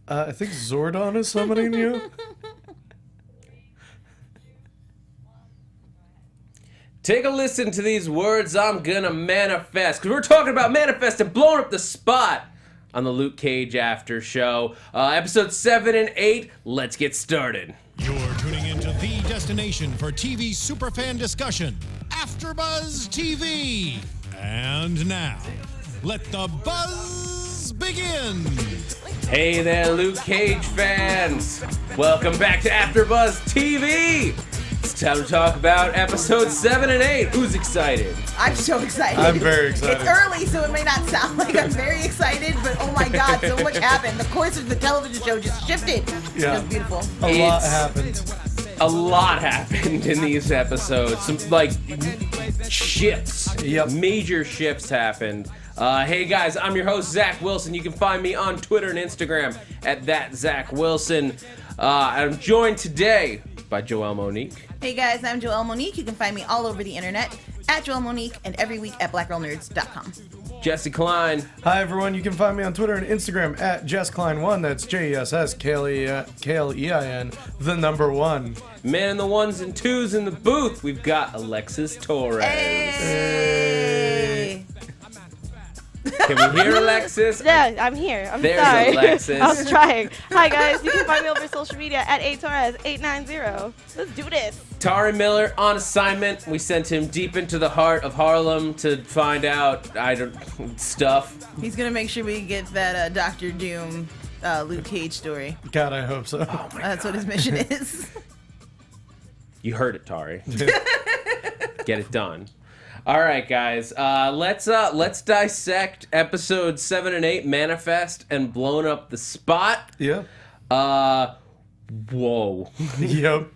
I think Zordon is summoning you. Take a listen to these words I'm gonna manifest, because we're talking about manifest and blowing up the spot on the Luke Cage After Show. Episode 7 and 8, let's get started. You're tuning into the destination for TV superfan discussion, AfterBuzz TV. And now, let the buzz begin. Hey there, Luke Cage fans. Welcome back to AfterBuzz TV. It's time to talk about episode 7 and 8. Who's excited? I'm so excited. I'm very excited. It's early, so it may not sound like I'm very excited, but oh my god, so much happened. The course of the television show just shifted. Yeah. It was beautiful. A lot happened. A lot happened in these episodes. Some, shifts. Yep. Major shifts happened. Hey guys, I'm your host, Zach Wilson. You can find me on Twitter and Instagram at @ThatZachWilson. I'm joined today by Joelle Monique. Hey guys, I'm Joelle Monique. You can find me all over the internet at Joelle Monique and every week at blackgirlnerds.com. Jesse Klein. Hi everyone, you can find me on Twitter and Instagram at JessKlein1. That's JessKlein, the number one. Man in the ones and twos in the booth, we've got Alexis Torres. Hey! Can we hear Alexis? Yeah, I'm here. I'm There's sorry. Alexis. I was trying. Hi guys, you can find me over social media at atorres890. Let's do this. Tari Miller on assignment. We sent him deep into the heart of Harlem to find out stuff. He's gonna make sure we get that Dr. Doom Luke Cage story. God, I hope so. Oh my That's God. what his mission is. You heard it, Tari. Get it done. All right, guys. Let's dissect episodes 7 and 8, Manifest and Blowin Up the Spot. Yeah. Whoa. Yep.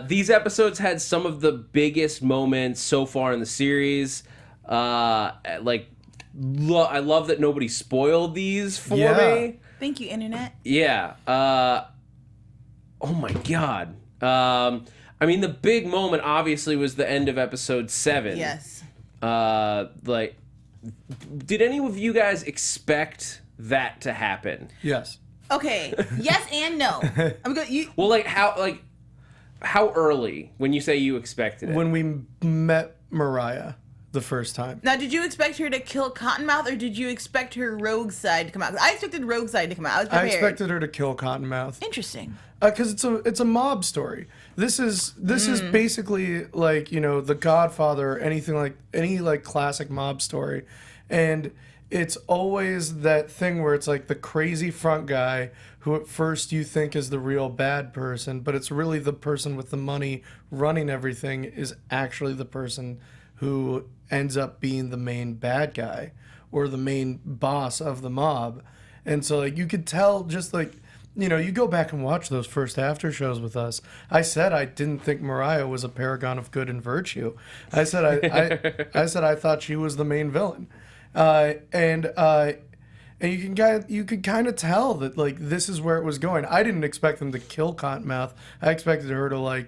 These episodes had some of the biggest moments so far in the series. I love that nobody spoiled these for me. Thank you, Internet. Yeah. Oh my God. I mean, the big moment obviously was the end of episode 7. Yes. Did any of you guys expect that to happen? Yes. Okay. Yes and no. I'm good. Well, how early when you say you expected it? When we met Mariah the first time. Now, did you expect her to kill Cottonmouth, or did you expect her rogue side to come out? I expected rogue side to come out. I was prepared. I expected her to kill Cottonmouth. Interesting. Because it's a mob story. This is basically like, The Godfather or anything like any classic mob story, and it's always that thing where it's like the crazy front guy who at first you think is the real bad person, but it's really the person with the money running everything is actually the person who ends up being the main bad guy or the main boss of the mob. And so you could tell just you go back and watch those first after shows with us. I said I didn't think Mariah was a paragon of good and virtue. I said I thought she was the main villain, and you could kind of tell that this is where it was going. I didn't expect them to kill Cottonmouth. I expected her to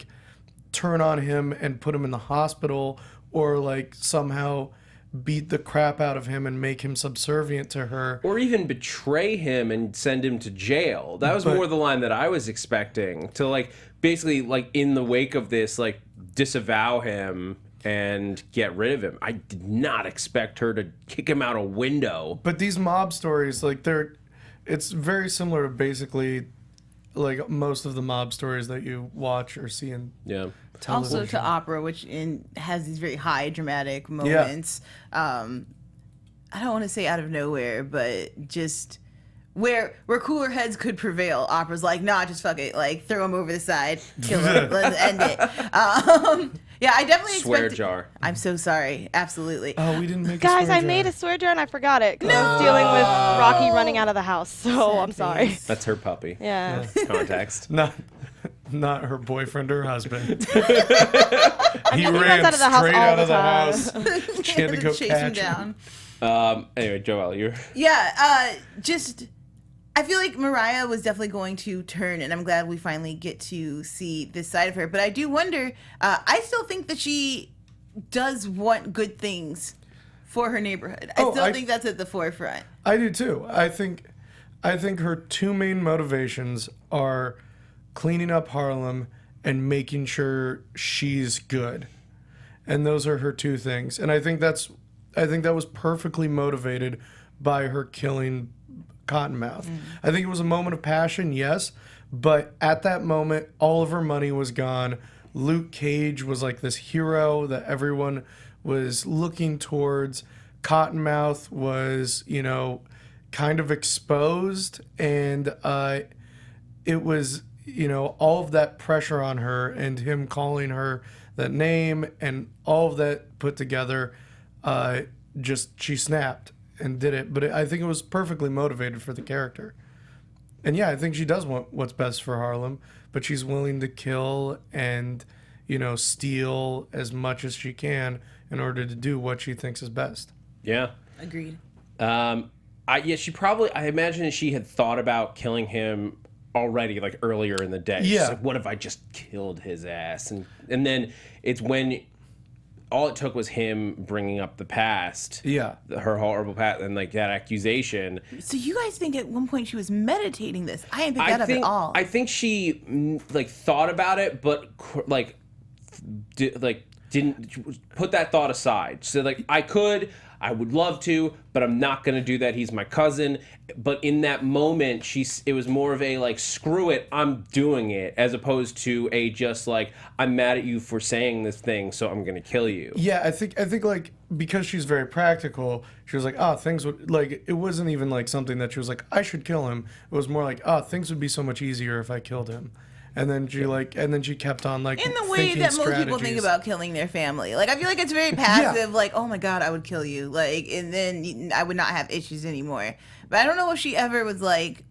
turn on him and put him in the hospital, or somehow beat the crap out of him and make him subservient to her. Or even betray him and send him to jail. That was more the line that I was expecting. To basically in the wake of this, disavow him and get rid of him. I did not expect her to kick him out a window. But these mob stories, it's very similar to basically most of the mob stories that you watch or see in television. Also to opera, which has these very high dramatic moments. I don't want to say out of nowhere, but just where cooler heads could prevail. Opera's nah, just fuck it. Throw him over the side, kill him, let's end it. Yeah, I definitely Swear expected... jar. I'm so sorry. Absolutely. Oh, we didn't make Guys, a swear I made jar. a swear jar and I forgot it because I was dealing with Rocky running out of the house. So I'm sorry. That's her puppy. Yeah. Context. Not her boyfriend or husband. He ran runs out of the house straight all out the of the time. house. She had to go chase him catch him. down. Anyway, Joelle, you're... Yeah, I feel like Mariah was definitely going to turn, and I'm glad we finally get to see this side of her. But I do wonder, I still think that she does want good things for her neighborhood. I still think that's at the forefront. I do too. I think I think her two main motivations are cleaning up Harlem and making sure she's good. And those are her two things. And I think that was perfectly motivated by her killing Cottonmouth. I think it was a moment of passion, yes, but at that moment, all of her money was gone. Luke Cage was like this hero that everyone was looking towards. Cottonmouth was, kind of exposed, and it was, all of that pressure on her and him calling her that name and all of that put together, she snapped and did it. But I think it was perfectly motivated for the character. And yeah, I think she does want what's best for Harlem, but she's willing to kill and, steal as much as she can in order to do what she thinks is best. Yeah. Agreed. I imagine she had thought about killing him already, like earlier in the day. Yeah. She's like, what if I just killed his ass? And then it's when all it took was him bringing up the past. Yeah. Her horrible past and like that accusation. So you guys think at one point she was meditating this? I didn't think that of at all. I think she like thought about it, but didn't put that thought aside. So like I would love to, but I'm not going to do that. He's my cousin. But in that moment, it was more of a like, screw it, I'm doing it, as opposed to a just like, I'm mad at you for saying this thing, so I'm going to kill you. Yeah, I think like, because she's very practical, she was like, things would, like, it wasn't even like something that she was like, I should kill him. It was more like, things would be so much easier if I killed him. And then she kept on like in the way that most people think about killing their family. Like I feel like it's very passive. Like, oh my god, I would kill you. Like, and then I would not have issues anymore. But I don't know if she ever was like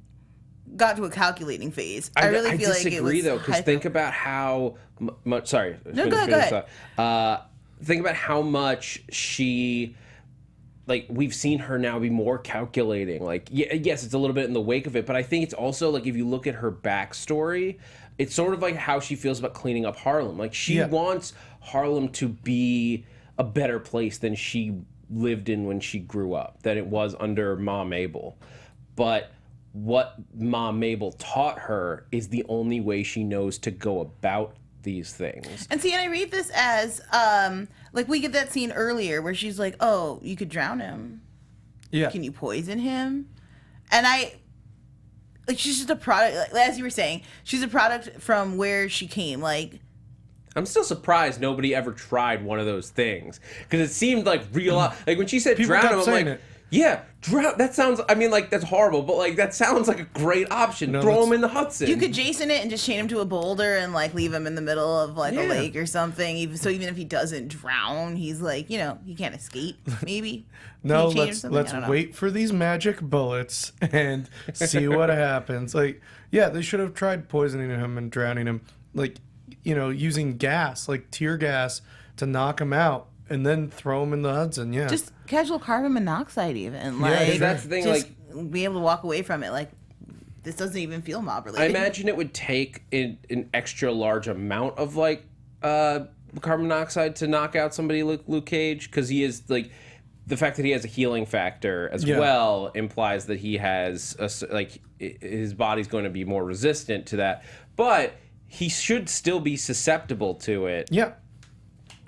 got to a calculating phase. I really feel like it was. I disagree though, because think about how much. Sorry, no, go ahead. Think about how much she. Like, we've seen her now be more calculating. Like, yes, it's a little bit in the wake of it, but I think it's also, like, if you look at her backstory, it's sort of like how she feels about cleaning up Harlem. Like, she wants Harlem to be a better place than she lived in when she grew up, than it was under Ma Mabel. But what Ma Mabel taught her is the only way she knows to go about these things. And see, and I read this as like we get that scene earlier where she's like, oh, you could drown him. Yeah. Can you poison him? And she's just a product, like, as you were saying, she's a product from where she came. Like, I'm still surprised nobody ever tried one of those things, because it seemed like real. Like when she said people drown him, I'm like, it. yeah, drown. That sounds. I mean, like, that's horrible, but like that sounds like a great option. No, throw him in the Hudson. You could Jason it and just chain him to a boulder and like leave him in the middle of like a lake or something. Even if he doesn't drown, he's like, he can't escape. Maybe. No, let's wait for these magic bullets and see what happens. Like, yeah, they should have tried poisoning him and drowning him. Like, using gas, like tear gas, to knock him out. And then throw him in the Hudson, yeah. Just casual carbon monoxide, even. Like, yeah, that's the thing. Just like, be able to walk away from it. Like, this doesn't even feel mob related. I imagine it would take an extra large amount of like carbon monoxide to knock out somebody like Luke Cage, because he is like, the fact that he has a healing factor as well implies that he has his body's going to be more resistant to that, but he should still be susceptible to it. Yeah.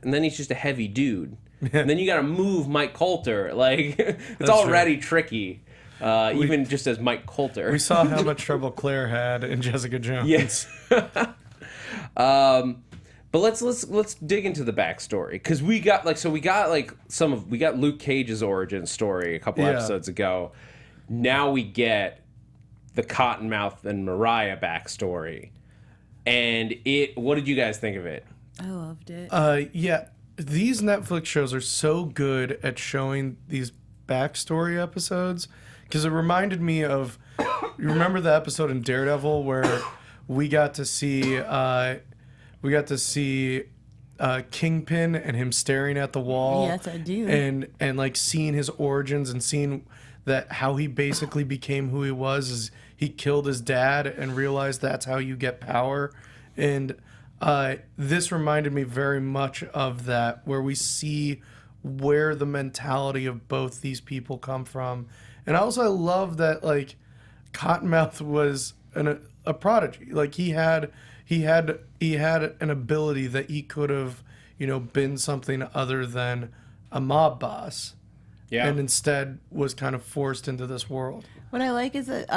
And then he's just a heavy dude. And then you got to move Mike Coulter. Like, it's already tricky, even just as Mike Coulter. We saw how much trouble Claire had in Jessica Jones. Yes. But let's dig into the backstory, because we got Luke Cage's origin story a couple episodes ago. Now we get the Cottonmouth and Mariah backstory, and what did you guys think of it? I loved it. Yeah, these Netflix shows are so good at showing these backstory episodes, because it reminded me of, you remember the episode in Daredevil where we got to see Kingpin and him staring at the wall. Yes, I do. And like seeing his origins and seeing that how he basically became who he was is he killed his dad and realized that's how you get power. And this reminded me very much of that, where we see where the mentality of both these people come from. And also I love that, like, Cottonmouth was a prodigy. Like he had an ability that he could have, been something other than a mob boss. Yeah. And instead was kind of forced into this world. What I like is that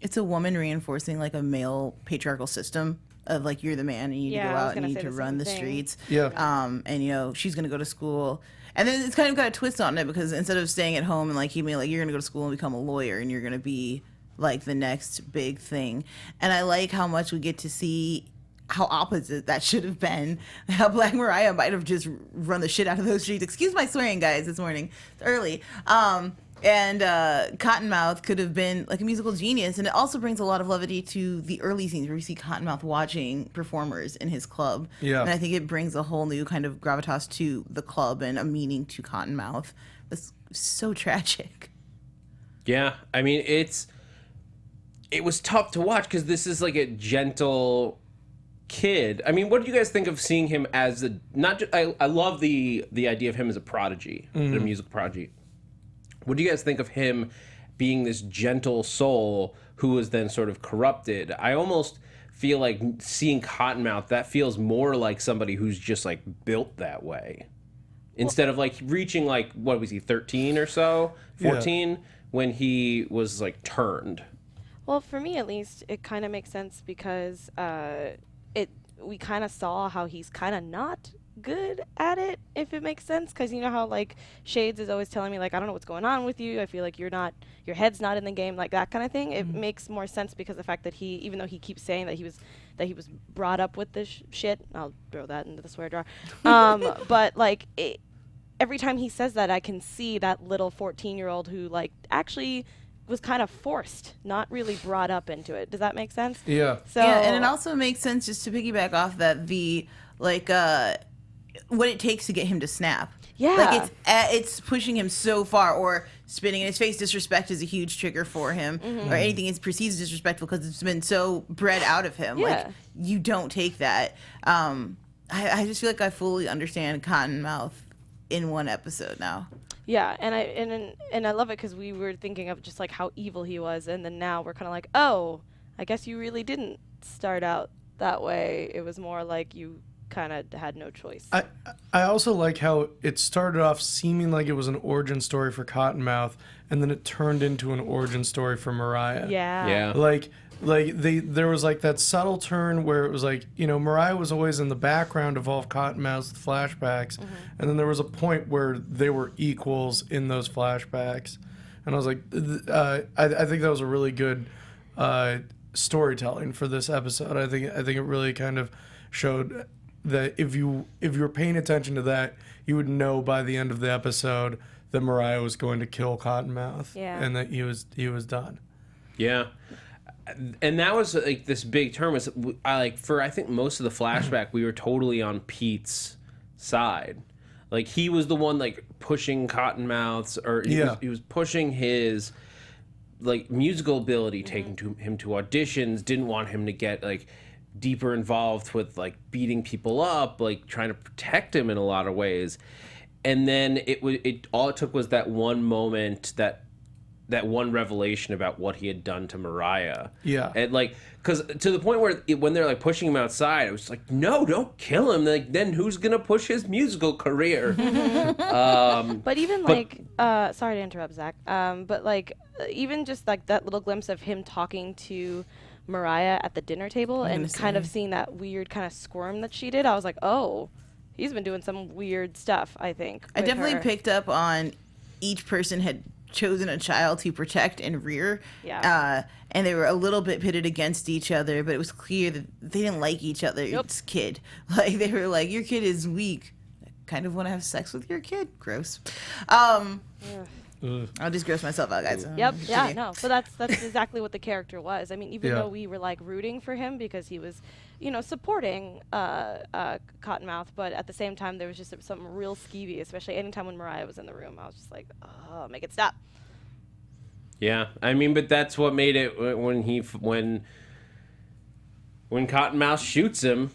it's a woman reinforcing like a male patriarchal system of like you're the man and you need to go out and you need to run the streets. Yeah. And she's gonna go to school. And then it's kind of got a twist on it because instead of staying at home and like keeping like you're gonna go to school and become a lawyer and you're gonna be like the next big thing. And I like how much we get to see how opposite that should have been. How Black Mariah might have just run the shit out of those streets. Excuse my swearing, guys. This morning. It's early. And Cottonmouth could have been like a musical genius. And it also brings a lot of levity to the early scenes where we see Cottonmouth watching performers in his club. Yeah. And I think it brings a whole new kind of gravitas to the club and a meaning to Cottonmouth. It's so tragic. Yeah. I mean, it was tough to watch because this is like a gentle kid. I mean, what do you guys think of seeing him as I love the idea of him as a prodigy, a musical prodigy. What do you guys think of him being this gentle soul who was then sort of corrupted? I almost feel like seeing Cottonmouth, that feels more like somebody who's just like built that way. Instead of like reaching like, what was he, 13 or so? 14 when he was like turned. Well, for me at least, it kind of makes sense because we kind of saw how he's kind of not good at it, if it makes sense, because you know how like Shades is always telling me like I don't know what's going on with you, I feel like your head's not in the game, like that kind of thing. It makes more sense because the fact that he, even though he keeps saying that he was brought up with this shit, I'll throw that into the swear jar, but like every time he says that, I can see that little 14-year-old who like actually was kind of forced, not really brought up into it. Does that make sense? Yeah. So yeah, and it also makes sense just to piggyback off that the like what it takes to get him to snap. Yeah. Like it's pushing him so far, or spitting in his face. Disrespect is a huge trigger for him, or anything is perceived as disrespectful because it's been so bred out of him. Yeah. Like you don't take that. I just feel like I fully understand Cottonmouth in one episode now. Yeah, and I love it because we were thinking of just like how evil he was, and then now we're kind of like, oh, I guess you really didn't start out that way. It was more like you kind of had no choice. I also like how it started off seeming like it was an origin story for Cottonmouth, and then it turned into an origin story for Mariah. Yeah. Yeah. Like there was like that subtle turn where it was like, Mariah was always in the background of all of Cottonmouth's flashbacks, and then there was a point where they were equals in those flashbacks, and I was like, I think that was a really good storytelling for this episode. I think it really kind of showed that if you were paying attention to that, you would know by the end of the episode that Mariah was going to kill Cottonmouth, and that he was done. Yeah. And that was like this big term. Was I think most of the flashback we were totally on Pete's side. Like he was the one like pushing Cottonmouth's, or he was pushing his like musical ability, taking him to auditions, didn't want him to get like deeper involved with like beating people up, like trying to protect him in a lot of ways. And then all it took was that one moment, that one revelation about what he had done to Mariah. Yeah. And like, because to the point where when they're like pushing him outside, it was like, no, don't kill him. Like, then who's gonna push his musical career? But even sorry to interrupt, Zach. But like, even just like that little glimpse of him talking to Mariah at the dinner table and kind of seeing that weird kind of squirm that she did, I was like, oh, he's been doing some weird stuff, I think. I definitely picked up on each person had chosen a child to protect and rear. Yeah. And they were a little bit pitted against each other, but it was clear that they didn't like each other. Yep. It's kid. Like they were like, your kid is weak. I kind of want to have sex with your kid. Gross. I'll just gross myself out, guys. Yep. Yeah. No. So that's exactly what the character was. I mean, even though we were like rooting for him because he was, supporting Cottonmouth, but at the same time there was just something real skeevy, especially anytime when Mariah was in the room. I was just like, oh, make it stop. Yeah, I mean, but that's what made it when Cottonmouth shoots him,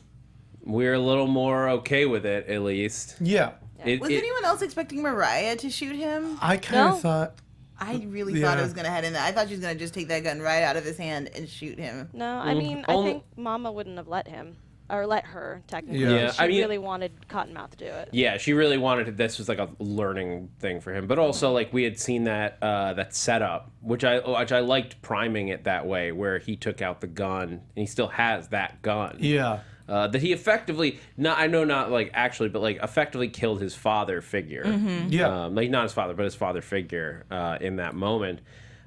we're a little more okay with it, at least. Yeah. Was anyone else expecting Mariah to shoot him? I kind of thought I really thought it was gonna head in that. I thought she was gonna just take that gun right out of his hand and shoot him. No, I mean, I think Mama wouldn't have let him. Or let her, technically. Yeah. She really wanted Cottonmouth to do it. Yeah, she really wanted it. This was like a learning thing for him. But also, like, we had seen that that setup, which I liked priming it that way, where he took out the gun, and he still has that gun. Yeah. That he effectively, not like actually, but like effectively killed his father figure. Yeah. Like, not his father, but his father figure in that moment.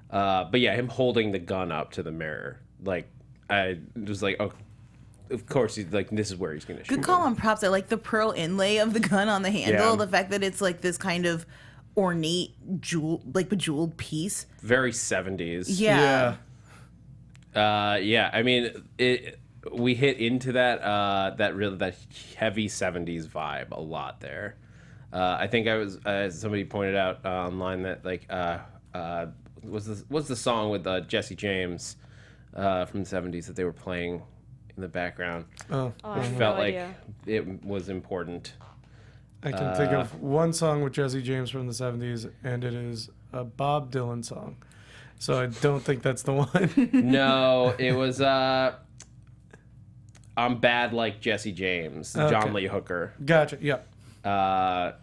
But yeah, him holding the gun up to the mirror. Like, I was like, okay. Of course, he's like, this is where he's going to shoot. Good call on props. I like the pearl inlay of the gun on the handle. Yeah. The fact that it's like this kind of ornate bejeweled piece. Very 70s. Yeah. Yeah. I mean, we hit into that that heavy 70s vibe a lot there. I think somebody pointed out online that like what's the song with Jesse James from the 70s that they were playing in the background, which felt like it was important. I can think of one song with Jesse James from the 70s, and it is a Bob Dylan song. So I don't think that's the one. No, it was I'm Bad Like Jesse James, John Lee Hooker. Gotcha, yeah.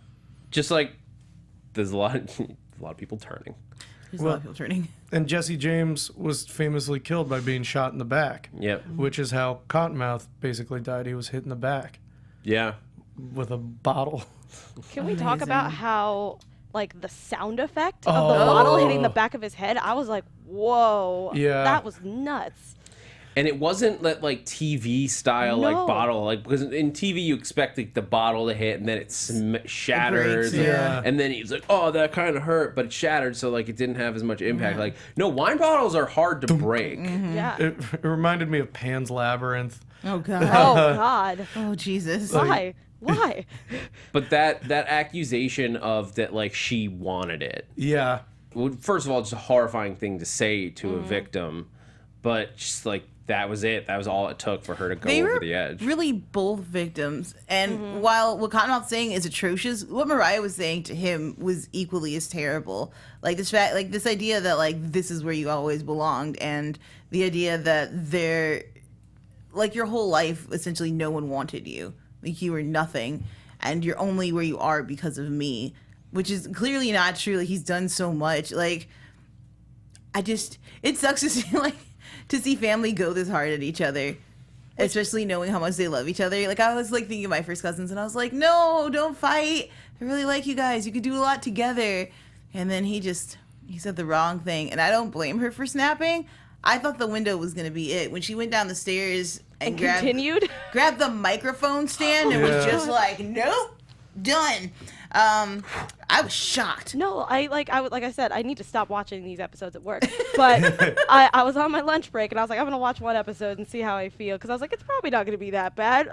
Just like there's a lot of people turning. There's a lot of people turning. And Jesse James was famously killed by being shot in the back. Yep. Which is how Cottonmouth basically died. He was hit in the back Yeah. with a bottle. Can we talk about how, like, the sound effect of the bottle hitting the back of his head? I was like, whoa. Yeah. That was nuts. And it wasn't that like TV style like bottle, like because in TV you expect like the bottle to hit and then it shatters, breaks, yeah. and then he's like, oh, that kind of hurt, but it shattered, so like it didn't have as much impact. Like, no, wine bottles are hard to break. Yeah. It reminded me of Pan's Labyrinth. Oh god. Oh, God. Oh Jesus. Why? Why? But that accusation of that like she wanted it. Yeah. Well, first of all, it's a horrifying thing to say to a victim, but just like that was it. That was all it took for her to go over the edge. Really both victims. And while what Cottonmouth's saying is atrocious, what Mariah was saying to him was equally as terrible. Like this fact, like this idea that like this is where you always belonged, and the idea that like your whole life essentially no one wanted you. Like you were nothing, and you're only where you are because of me, which is clearly not true. Like he's done so much. Like it sucks to see family go this hard at each other, especially knowing how much they love each other. Like I was like thinking of my first cousins, and I was like, no, don't fight. I really like you guys. You could do a lot together. And then he said the wrong thing, and I don't blame her for snapping. I thought the window was gonna be it when she went down the stairs and grabbed the microphone stand and was just like, nope, done. I was shocked. No, like I said, I need to stop watching these episodes at work. But I was on my lunch break, and I was like, I'm gonna watch one episode and see how I feel, because I was like, it's probably not gonna be that bad.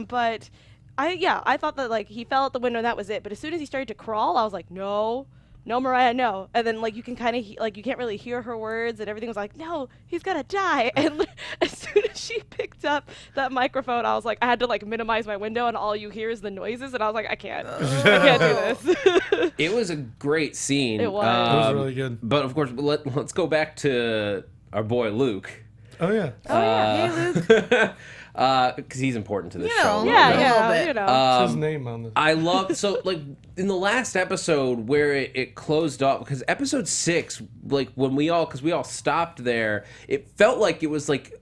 But I thought that like he fell out the window and that was it. But as soon as he started to crawl, I was like, no, Mariah, no. And then like you can kind of like you can't really hear her words, and everything was like, no, he's gonna die. And as soon as she picked up that microphone, I was like, I had to like minimize my window, and all you hear is the noises, and I was like, I can't do this. It was a great scene. It was. It was really good. But of course, let's go back to our boy Luke. Oh, yeah. Hey, Luke. Because he's important to the show. Yeah, you know. What's his name on this? I love so like in the last episode where it closed off, because episode 6, like when we all stopped there, it felt like it was like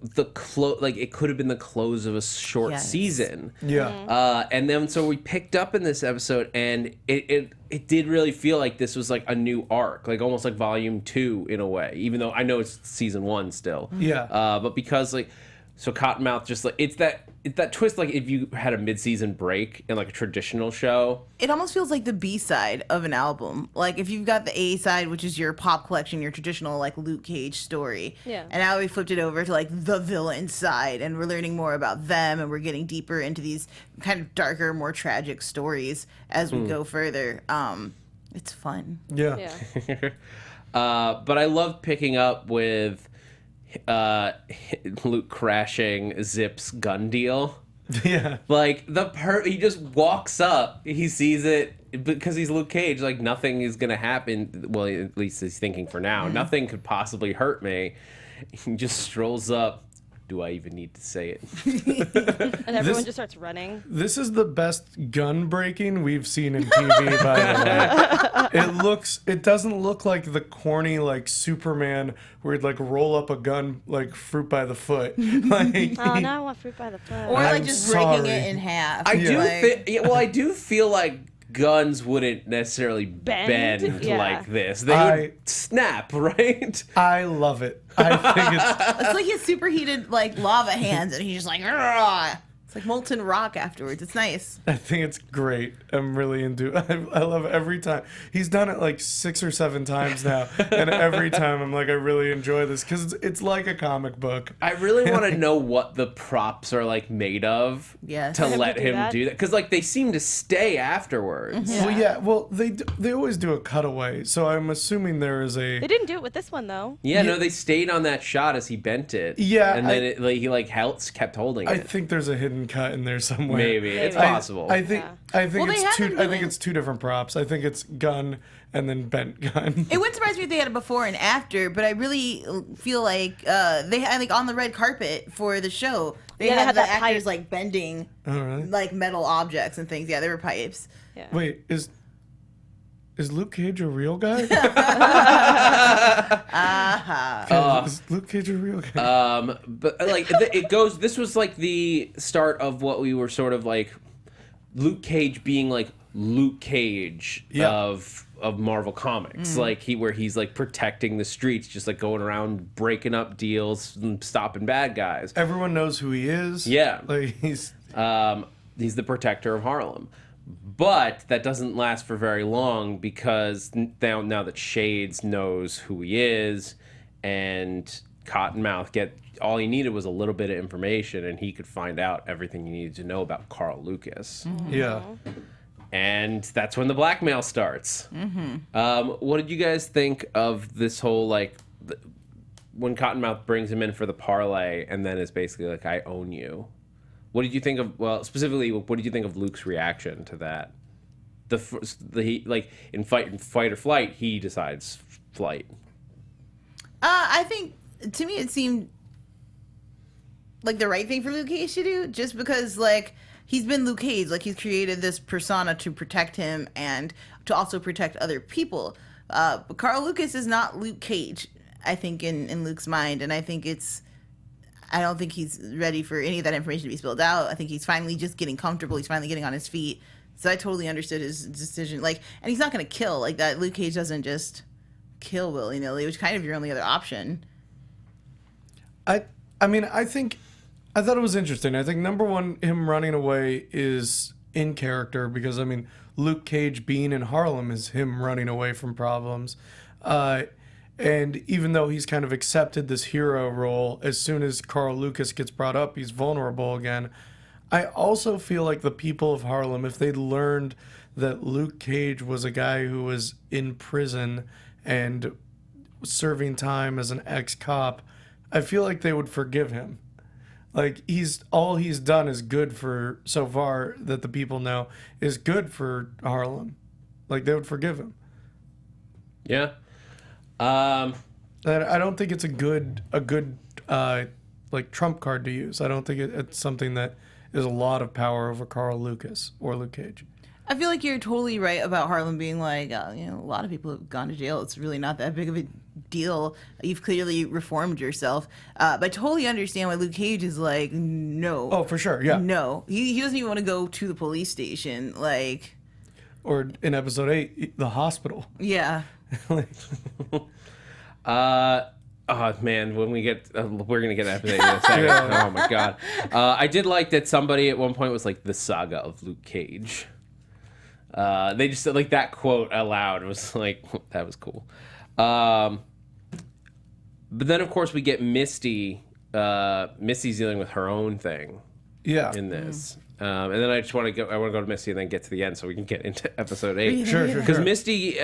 like it could have been the close of a short season. Yeah. And then so we picked up in this episode, and it did really feel like this was like a new arc, like almost like volume 2 in a way, even though I know it's season 1 still. Yeah. But because like. So Cottonmouth just like it's that twist, like if you had a mid-season break in like a traditional show. It almost feels like the B-side of an album. Like if you've got the A-side, which is your pop collection, your traditional like Luke Cage story. Yeah. And now we flipped it over to like the villain side, and we're learning more about them, and we're getting deeper into these kind of darker, more tragic stories as we go further. It's fun. Yeah. But I love picking up with Luke crashing Zip's gun deal. Yeah. Like he just walks up, he sees it because he's Luke Cage. Like nothing is gonna happen. Well, at least he's thinking for now. Nothing could possibly hurt me. He just strolls up. Do I even need to say it? And everyone just starts running. This is the best gun breaking we've seen in TV, by the way. It doesn't look like the corny, like, Superman where he'd, like, roll up a gun, like, fruit by the foot. Like, Oh, now I want fruit by the foot. Or like I'm just sorry. breaking it in half. I do feel like guns wouldn't necessarily bend Yeah. like this. They would snap, right? I love it. I think it's... It's like his superheated like lava hands, and he's just like, "Argh." It's like molten rock afterwards. It's nice. I think it's great. I'm really into it. I love it every time. He's done it like 6 or 7 times now. And every time I'm like, I really enjoy this because it's like a comic book. I really want to know what the props are like made of Yes. to For him let to do him that? do that. Because like they seem to stay afterwards. Well, they always do a cutaway. So I'm assuming there is a... They didn't do it with this one though. Yeah, no, they stayed on that shot as he bent it. Yeah, And then he kept holding I it. think there's a hidden cut in there somewhere. Maybe. It's Maybe. possible. I think Well, they haven't I think it's 2 different props. I think it's gun and then bent gun. It wouldn't surprise me if they had it before and after, but I really feel like they had like on the red carpet for the show. They Yeah, they had had the that actors pipe. like bending Oh, really? like metal objects and things. Yeah, there were pipes. Yeah. Wait, is Luke Cage a real guy? Is Luke Cage a real guy? But like it goes. This was like the start of what we were sort of like Luke Cage being like Luke Cage Yeah. of Marvel Comics, like where he's like protecting the streets, just like going around breaking up deals and stopping bad guys. Everyone knows who he is. Yeah. Like he's He's the protector of Harlem. But that doesn't last for very long because now that Shades knows who he is and Cottonmouth all he needed was a little bit of information and he could find out everything he needed to know about Carl Lucas. yeah. And that's when the blackmail starts. What did you guys think of this whole like when Cottonmouth brings him in for the parlay and then is basically like, I own you? What did you think of? Well, specifically, what did you think of Luke's reaction to that? Like in fight or flight, he decides flight. I think to me it seemed like the right thing for Luke Cage to do, just because like he's been Luke Cage, like he's created this persona to protect him and to also protect other people. But Carl Lucas is not Luke Cage, I think, in Luke's mind, and I don't think he's ready for any of that information to be spilled out. I think he's finally just getting comfortable. He's finally getting on his feet. So I totally understood his decision. Like, and he's not going to kill like that. Luke Cage doesn't just kill willy-nilly, which kind of your only other option. I mean, I thought it was interesting. I think number one, him running away is in character because I mean, Luke Cage being in Harlem is him running away from problems. And even though he's kind of accepted this hero role, as soon as Carl Lucas gets brought up, he's vulnerable again. I also feel like the people of Harlem, if they'd learned that Luke Cage was a guy who was in prison and serving time as an ex-cop, I feel like they would forgive him. Like all he's done is good for so far that the people know is good for Harlem. Like they would forgive him. Yeah. I don't think it's a good like trump card to use. I don't think it's something that is a lot of power over Carl Lucas or Luke Cage. I feel like you're totally right about Harlem being like, a lot of people have gone to jail. It's really not that big of a deal. You've clearly reformed yourself. But I totally understand why Luke Cage is like, no. Oh, for sure, yeah. No. He doesn't even want to go to the police station. Like, Or in episode 8, the hospital. yeah. Oh man, when we get, we're gonna get episode in a second. Oh my god, I did like that somebody at one point was like the saga of Luke Cage. They just said like that quote aloud. It was like that was cool. But then of course we get Misty. Misty's dealing with her own thing Yeah. in this. And then I want to go to Misty and then get to the end so we can get into episode 8. Sure. Because Misty,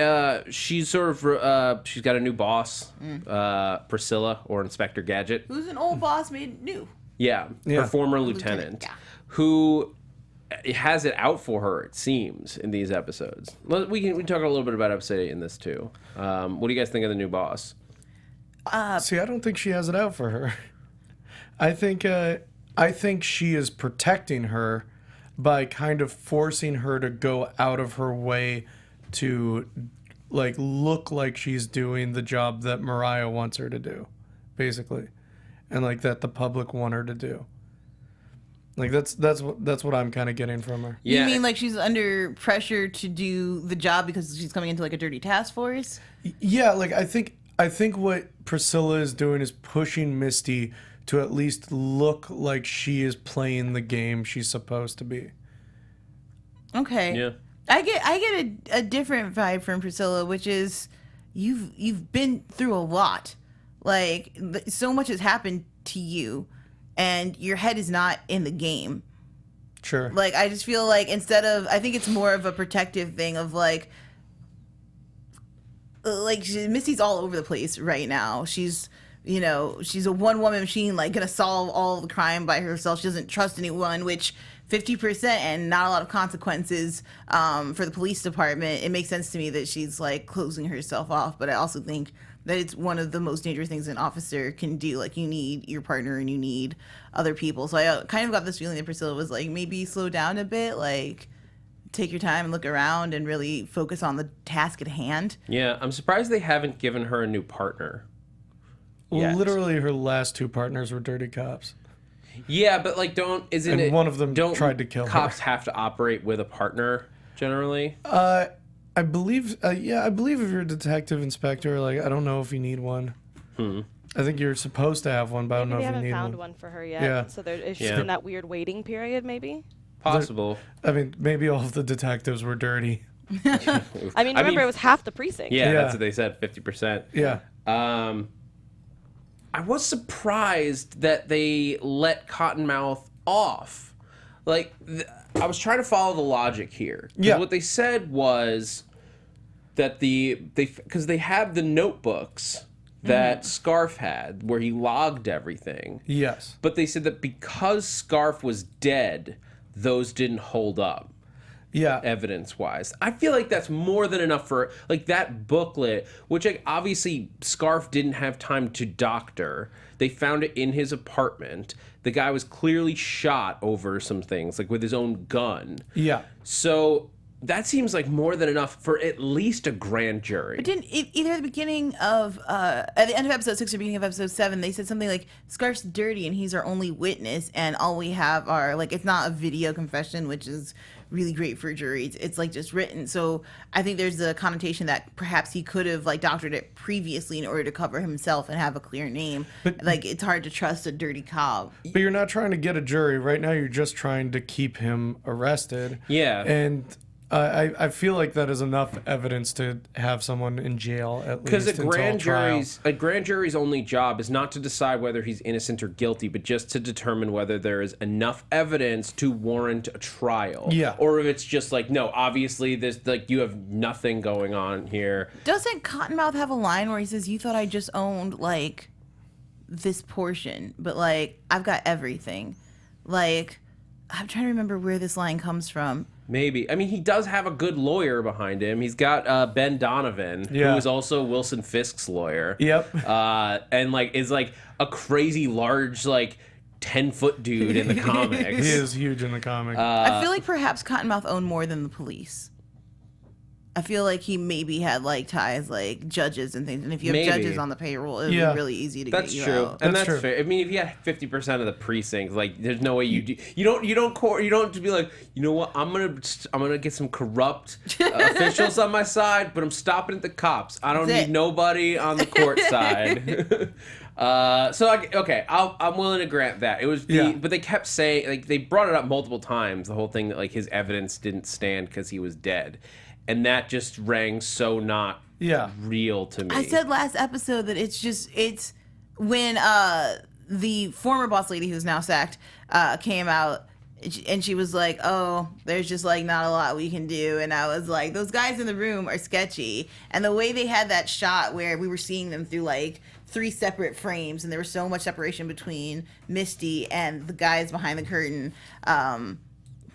she's sort of, she's got a new boss, Priscilla or Inspector Gadget. Who's an old boss made new. Yeah, her former lieutenant, who has it out for her, it seems, in these episodes. We can talk a little bit about episode 8 in this, too. What do you guys think of the new boss? See, I don't think she has it out for her. I think she is protecting her by kind of forcing her to go out of her way to like look like she's doing the job that Mariah wants her to do, basically, and like that the public want her to do. Like that's what I'm kind of getting from her. Yeah. You mean like she's under pressure to do the job because she's coming into like a dirty task force? Yeah, like I think what Priscilla is doing is pushing Misty to at least look like she is playing the game she's supposed to be. Okay. Yeah. I get a different vibe from Priscilla, which is you've been through a lot. Like so much has happened to you, and your head is not in the game. Sure. Like I just feel like I think it's more of a protective thing of like Misty's all over the place right now. She's a one-woman machine, like gonna solve all the crime by herself. She doesn't trust anyone, which 50% and not a lot of consequences for the police department. It makes sense to me that she's like closing herself off, but I also think that it's one of the most dangerous things an officer can do. Like you need your partner and you need other people. So I kind of got this feeling that Priscilla was like, maybe slow down a bit, like take your time and look around and really focus on the task at hand. Yeah, I'm surprised they haven't given her a new partner. Well, yet. literally her last two partners were dirty cops. Yeah, but like one of them tried to kill her. Cops have to operate with a partner generally? I believe if you're a detective inspector, like I don't know if you need one. I think you're supposed to have one, but I don't know Maybe if they you need haven't found one. one for her yet. Yeah. So she's in that weird waiting period, maybe. Possible. I mean, maybe all of the detectives were dirty. I mean, remember it was half the precinct. Yeah, Yeah. that's what they said, 50%. Yeah. I was surprised that they let Cottonmouth off. Like, I was trying to follow the logic here. 'Cause Yeah. what they said was that because they have the notebooks that Scarf had where he logged everything. Yes. But they said that because Scarf was dead, those didn't hold up. Yeah. Evidence-wise, I feel like that's more than enough for like that booklet, which like, obviously Scarf didn't have time to doctor. They found it in his apartment. The guy was clearly shot over some things, like with his own gun. Yeah. So that seems like more than enough for at least a grand jury. But didn't either at the beginning of at the end of episode 6 or beginning of episode 7, they said something like Scarf's dirty and he's our only witness, and all we have are like, it's not a video confession, which is really great for juries. It's like just written. So I think there's a connotation that perhaps he could have like doctored it previously in order to cover himself and have a clear name. But like it's hard to trust a dirty cop. But you're not trying to get a jury right now. You're just trying to keep him arrested. Yeah. And I feel like that is enough evidence to have someone in jail at least Because until trial. a grand jury's only job is not to decide whether he's innocent or guilty, but just to determine whether there is enough evidence to warrant a trial. Yeah. Or if it's just like, no, obviously there's like you have nothing going on here. Doesn't Cottonmouth have a line where he says, "You thought I just owned like this portion, but like I've got everything." Like I'm trying to remember where this line comes from. Maybe. I mean, he does have a good lawyer behind him. He's got Ben Donovan, who is also Wilson Fisk's lawyer. Yep. And like is like a crazy large like 10-foot dude in the comics. He is huge in the comic. I feel like perhaps Cottonmouth owned more than the police. I feel like he maybe had like ties like judges and things, and if you have Maybe. judges on the payroll, it'd Yeah. be really easy to That's get you true, out. and That's that's true. fair. I mean, if you had 50% of the precinct, like, there's no way you don't just be like, you know what, I'm gonna get some corrupt officials on my side, but I'm stopping at the cops. I don't That's need it. nobody on the court side. I'm willing to grant that. It was but they kept saying, like, they brought it up multiple times, the whole thing that like his evidence didn't stand because he was dead, and that just rang so not real to me. I said last episode that it's when the former boss lady who's now sacked came out And she was like, oh, there's just like not a lot we can do. And I was like, those guys in the room are sketchy. And the way they had that shot where we were seeing them through like 3 separate frames and there was so much separation between Misty and the guys behind the curtain.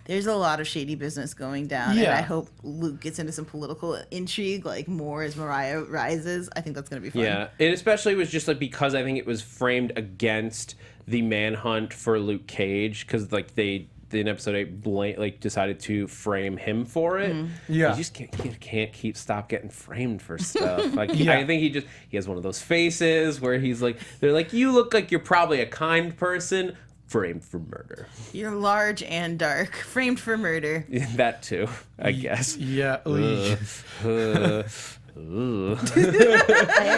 There's a lot of shady business going down. Yeah. And I hope Luke gets into some political intrigue, like more as Mariah rises. I think that's going to be fun. Yeah, it especially was just like because I think it was framed against the manhunt for Luke Cage because like they in episode 8 decided to frame him for it. Yeah, you just can't stop getting framed for stuff. Like I think he has one of those faces where he's like, they're like, you look like you're probably a kind person. Framed for murder. You're large and dark. Framed for murder. That too, I guess. Yeah. I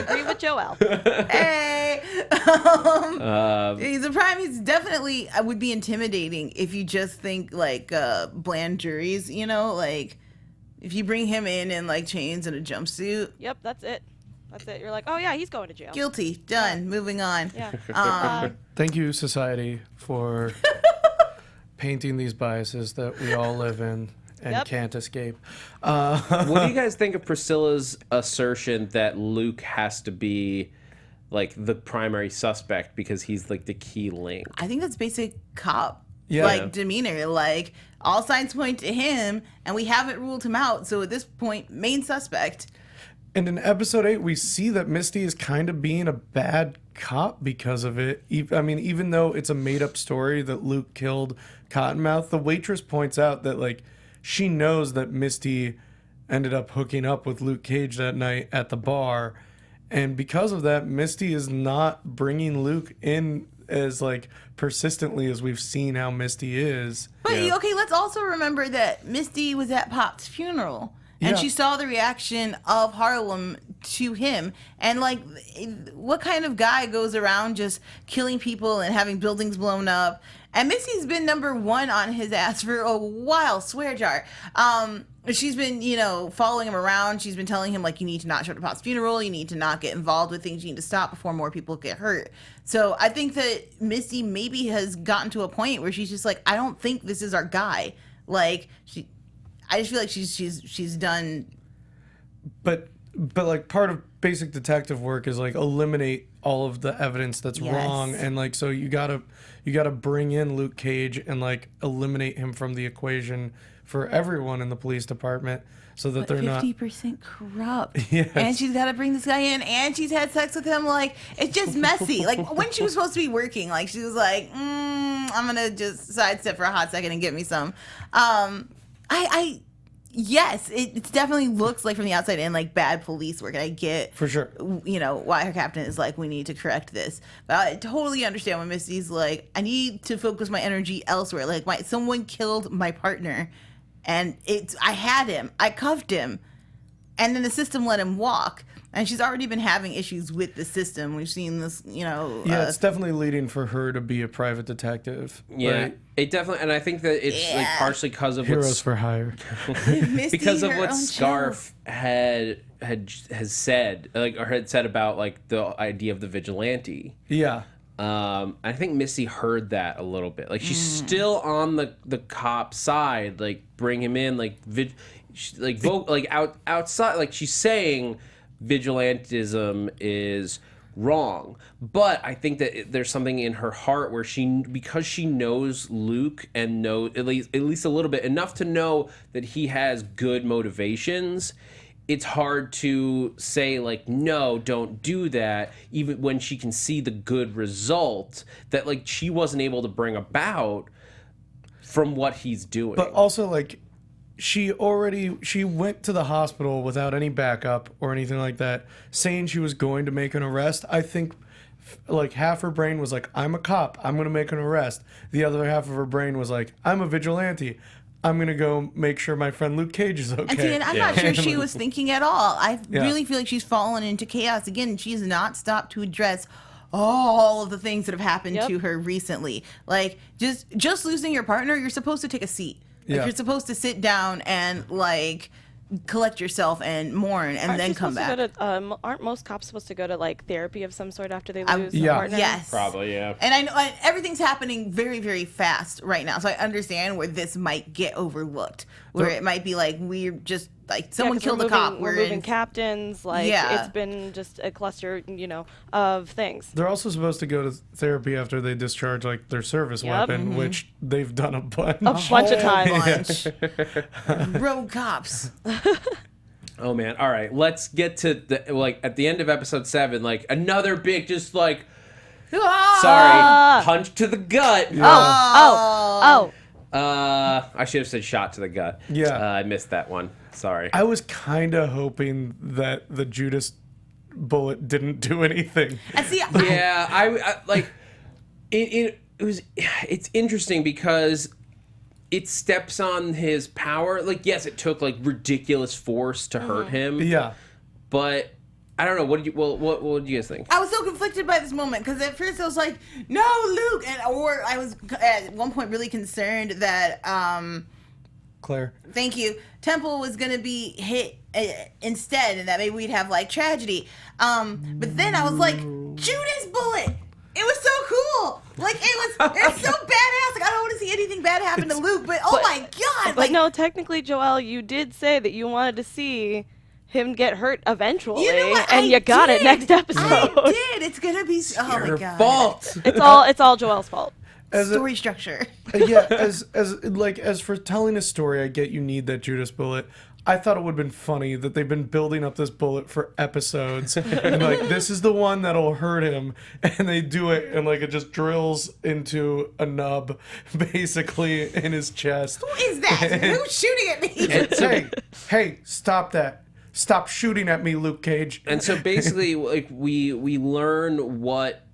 agree with Joel. Hey! He's a prime. He's definitely would be intimidating if you just think like bland juries, you know? Like if you bring him in like chains and a jumpsuit. Yep, that's it. You're like, oh yeah, he's going to jail. Guilty. Done. Moving on. Yeah. Thank you, society, for painting these biases that we all live in and can't escape. What do you guys think of Priscilla's assertion that Luke has to be like the primary suspect because he's like the key link? I think that's basic cop Yeah. demeanor. Like all signs point to him, and we haven't ruled him out. So at this point, main suspect. And in episode 8, we see that Misty is kind of being a bad cop because of it. I mean, even though it's a made-up story that Luke killed Cottonmouth, the waitress points out that, like, she knows that Misty ended up hooking up with Luke Cage that night at the bar. And because of that, Misty is not bringing Luke in as, like, persistently as we've seen how Misty is. But, okay, let's also remember that Misty was at Pop's funeral. And she saw the reaction of Harlem to him. And, like, what kind of guy goes around just killing people and having buildings blown up? And Missy's been number 1 on his ass for a while, swear jar. She's been, following him around. She's been telling him, like, you need to not show up to Pop's funeral. You need to not get involved with things. You need to stop before more people get hurt. So I think that Misty maybe has gotten to a point where she's just like, I don't think this is our guy. Like, I just feel like she's done. But like part of basic detective work is like eliminate all of the evidence that's wrong, and like so you gotta bring in Luke Cage and like eliminate him from the equation for everyone in the police department so that they're 50% corrupt. Yes. And she's got to bring this guy in, and she's had sex with him. Like, it's just messy. Like, when she was supposed to be working, like, she was like, I'm going to just sidestep for a hot second and get me some. Yes, it definitely looks like from the outside in like bad police work. And I get for sure, why her captain is like, we need to correct this. But I totally understand when Misty's like, I need to focus my energy elsewhere. Like someone killed my partner, and I had him, I cuffed him, and then the system let him walk. And she's already been having issues with the system. We've seen this, Yeah, it's definitely leading for her to be a private detective. Yeah, right? It definitely, and I think that it's like partially because of Heroes for hire. because of what Scarf has said, or had said about like the idea of the vigilante. Yeah. I think Missy heard that a little bit. Like she's still on the cop side. Like bring him in. Outside. Like she's saying vigilantism is wrong, but I think that there's something in her heart where because she knows Luke and knows at least a little bit enough to know that he has good motivations. It's hard to say like, no, don't do that, even when she can see the good result that like she wasn't able to bring about from what he's doing. But also like she went to the hospital without any backup or anything like that, saying she was going to make an arrest. I think like half her brain was like, I'm a cop, I'm going to make an arrest. The other half of her brain was like, I'm a vigilante, I'm going to go make sure my friend Luke Cage is okay. And I'm not sure she was thinking at all. I really feel like she's fallen into chaos again. She has not stopped to address all of the things that have happened to her recently. Like just losing your partner, you're supposed to take a seat. Like you're supposed to sit down and like collect yourself and mourn and then come back. Aren't most cops supposed to go to like therapy of some sort after they lose a yeah. partner? Yes. Probably, yeah. And I know everything's happening very, very fast right now. So I understand where this might get overlooked. Where it might be like, we're just, like, someone 'cause killed we're a cop. We're moving captains. Like, Yeah. it's been just a cluster, of things. They're also supposed to go to therapy after they discharge like their service weapon, which they've done a bunch. A bunch of times. Rogue cops. Oh man! All right, let's get to at the end of episode 7, like another big, just like, sorry, punch to the gut. Oh. I should have said shot to the gut. Yeah. I missed that one. Sorry. I was kind of hoping that the Judas bullet didn't do anything. And see, Yeah, I like it. It's interesting because it steps on his power. Like, yes, it took like ridiculous force to hurt him. Yeah. But I don't know. What did you guys think? I was so conflicted by this moment because at first I was like, "No, Luke," or I was at one point really concerned that Claire. thank you, Temple was gonna be hit instead, and that maybe we'd have like tragedy. But then I was like, Judas bullet. It was so cool. Like it's so badass. Like I don't want to see anything bad happen to Luke, but oh my god! But Like, no, technically, Joelle, you did say that you wanted to see him get hurt eventually, you know what? and you got it next episode. I did. It's gonna be. Oh Your my god! fault. It's all Joelle's fault. Story structure. Yeah, as for telling a story, I get you need that Judas bullet. I thought it would have been funny that they've been building up this bullet for episodes, and like this is the one that'll hurt him, and they do it, and like it just drills into a nub, basically in his chest. Who is that? Who's shooting at me? Hey, stop that! Stop shooting at me, Luke Cage. And so basically, like we learn what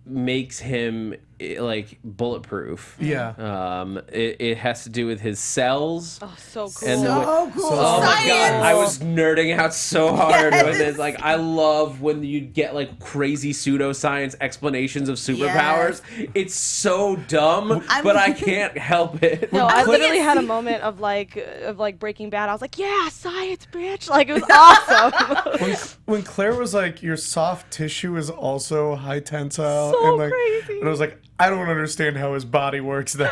makes him like bulletproof. Yeah. It has to do with his cells. Oh, so cool. And So cool. Oh my Science. god, I was nerding out so hard Yes. with this. Like, I love when you get like crazy pseudoscience explanations of superpowers. It's so dumb, but I can't help it. No, I literally had a moment of like Breaking Bad. I was like, yeah, science, bitch. Like, it was awesome. When Claire was like, your soft tissue is also high tensile, So and like, crazy. and I was like, I don't understand how his body works. Then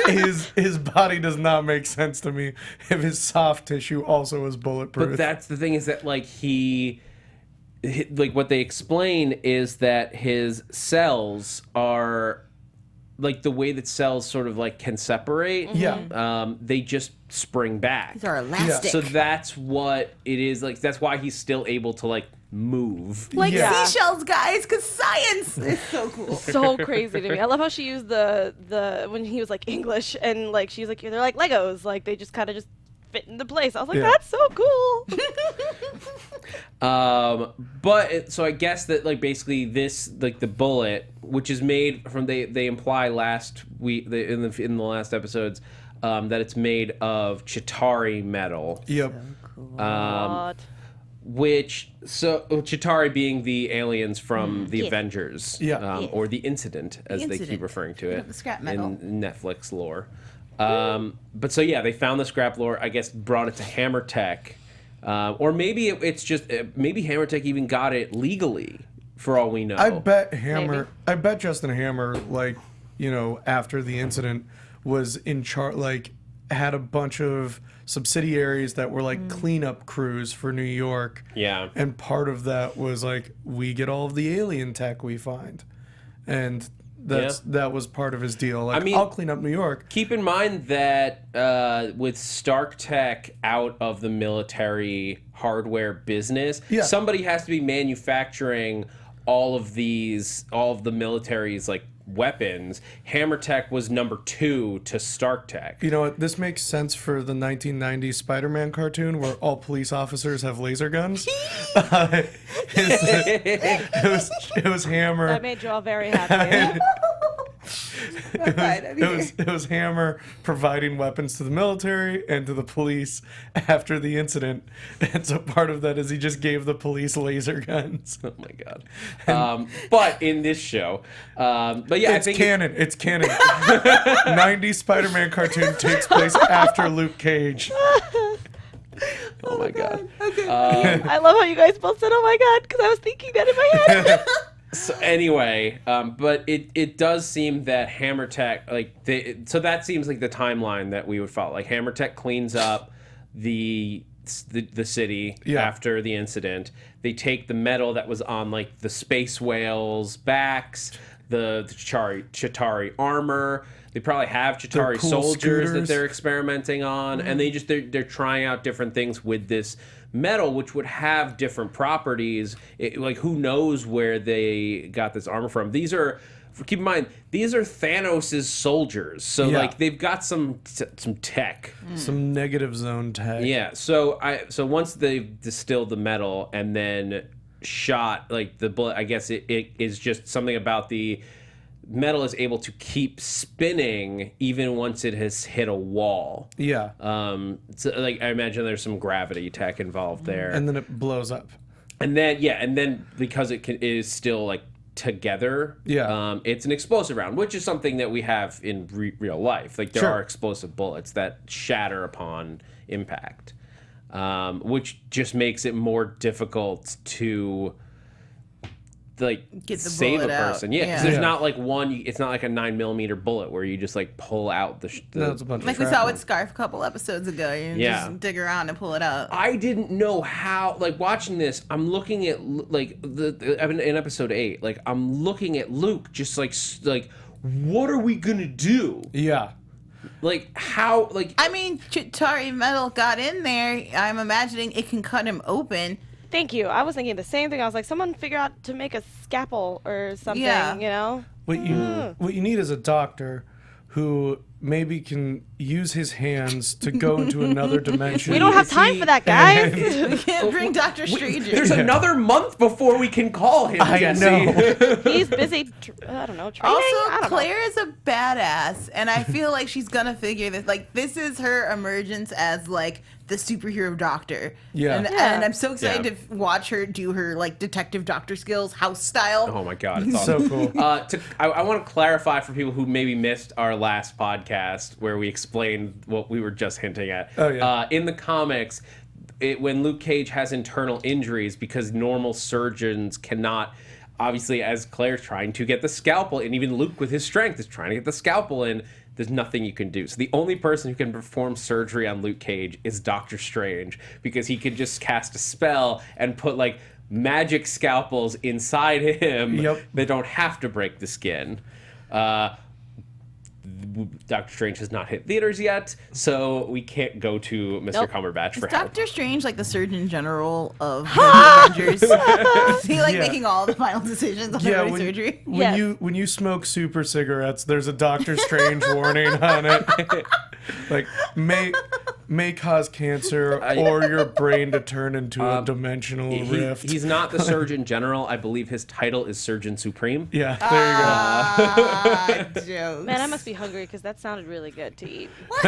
his body does not make sense to me if his soft tissue also is bulletproof. But that's the thing, is that like like what they explain is that his cells are like the way that cells sort of like can separate. Yeah. They just spring back. These are elastic. So that's what it is. Like, that's why he's still able to like move. Like Yeah. seashells, guys, because science is so cool. So crazy to me. I love how she used the when he was like English, and like she's like, they're like Legos, like they just kind of just fit into place. I was like, Yeah. that's so cool. So I guess that like basically this, like the bullet, which is made from, they imply last week in the last episodes, that it's made of Chitauri metal. Yep. What? Chitauri being the aliens from the Avengers, Yeah. or the Incident, as they keep Incident. referring to it The scrap metal. in Netflix lore. But so yeah, they found the scrap lore, I guess brought it to Hammer Tech, or maybe it's just maybe Hammer Tech even got it legally, for all we know. I bet Justin Hammer, like, after the incident, was in charge, like, had a bunch of subsidiaries that were like cleanup crews for New York. Yeah. And part of that was like, we get all of the alien tech we find. And that was part of his deal. Like, I mean, I'll clean up New York. Keep in mind that with Stark Tech out of the military hardware business, somebody has to be manufacturing all of the military's like weapons. Hammer Tech was number 2 to Stark Tech. You know what? This makes sense for the 1990s Spider-Man cartoon where all police officers have laser guns. It was Hammer. That made Joel very happy. It was Hammer providing weapons to the military and to the police after the incident, and so part of that is he just gave the police laser guns. Oh my god! But in this show, but yeah, It's canon. It's canon. 90s Spider-Man cartoon takes place after Luke Cage. Oh my god. Okay. I love how you guys both said, "Oh my god," because I was thinking that in my head. So anyway, but it does seem that Hammer Tech, so that seems like the timeline that we would follow. Like Hammer Tech cleans up the city after the incident. They take the metal that was on like the space whales' backs, the Chitauri armor. They probably have Chitauri cool soldiers scooters that they're experimenting on, and they're trying out different things with this metal, which would have different properties. Like who knows where they got this armor from? These are, keep in mind, these are Thanos' soldiers, so like they've got some tech, some negative zone tech. Yeah. So once they've distilled the metal and then shot like the bullet, I guess it is just something about the metal is able to keep spinning even once it has hit a wall. Yeah. So like I imagine there's some gravity tech involved there. And then it blows up. And then because it is still like together, it's an explosive round, which is something that we have in real life. Like there are explosive bullets that shatter upon impact, which just makes it more difficult to like get the save a bullet out. person. Yeah, because there's not like one. It's not like a 9mm bullet where you just like pull out the. No, it's a bunch Like of we saw shrapnel. with Scarf a couple episodes ago. You just dig around and pull it out. I didn't know how. Like watching this, I'm looking at like in episode 8. Like I'm looking at Luke, just like what are we gonna do? Yeah. Like how? Like I mean, Chitauri metal got in there. I'm imagining it can cut him open. Thank you. I was thinking the same thing. I was like, someone figure out to make a scalpel or something, Yeah. you know? What you need is a doctor who maybe can use his hands to go into another dimension. We don't have time for that, guys. We can't bring Doctor Strange in. there's another month before we can call him. I Jesse. know. He's busy, I don't know, training? Also, I don't know. Claire is a badass, and I feel like she's gonna figure this. Like, this is her emergence as like the superhero doctor. Yeah. And I'm so excited to watch her do her like detective doctor skills, house style. Oh my god, it's awesome. So cool. I want to clarify for people who maybe missed our last podcast where we explained what we were just hinting at. Oh, yeah. In the comics, when Luke Cage has internal injuries, because normal surgeons cannot, obviously, as Claire's trying to get the scalpel, and even Luke with his strength is trying to get the scalpel in, there's nothing you can do. So the only person who can perform surgery on Luke Cage is Doctor Strange, because he can just cast a spell and put like magic scalpels inside him that don't have to break the skin. Doctor Strange has not hit theaters yet, so we can't go to Mr. Cumberbatch for Is help. Doctor Strange like the Surgeon General of the Avengers? Is he like making all the final decisions on every surgery? When you smoke super cigarettes, there's a Doctor Strange warning on it. Like may cause cancer or your brain to turn into a dimensional rift. He's not the Surgeon General. I believe his title is Surgeon Supreme. Yeah, there you go. Jokes. Man, I must be hungry because that sounded really good to eat. What?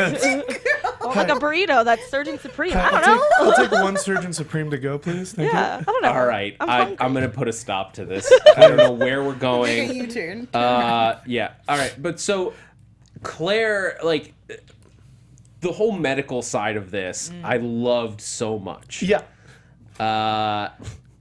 Well, like a burrito that's Surgeon Supreme. I don't know. I'll take one Surgeon Supreme to go, please. Thank Yeah, I don't know. All right, I'm I'm going to put a stop to this. I don't know where we're Make a going. U-turn. Yeah. All right. But so Claire, like the whole medical side of this, I loved so much. you. Yeah. Uh,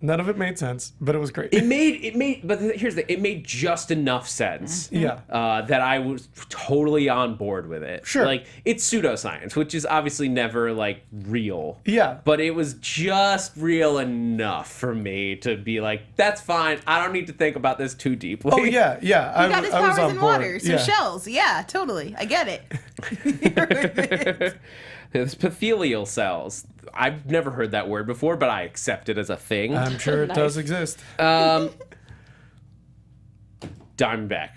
None of it made sense, but it was great. it made, but here's the, it made just enough sense. Yeah. That I was totally on board with it. Sure. Like it's pseudoscience, which is obviously never like real. Yeah. But it was just real enough for me to be like, that's fine. I don't need to think about this too deeply. Oh yeah, yeah. He got his I was powers on in board. water, so yeah. shells. Yeah, totally. I get it. It's epithelial cells. I've never heard that word before, but I accept it as a thing. I'm sure it Nice. does exist. Diamondback.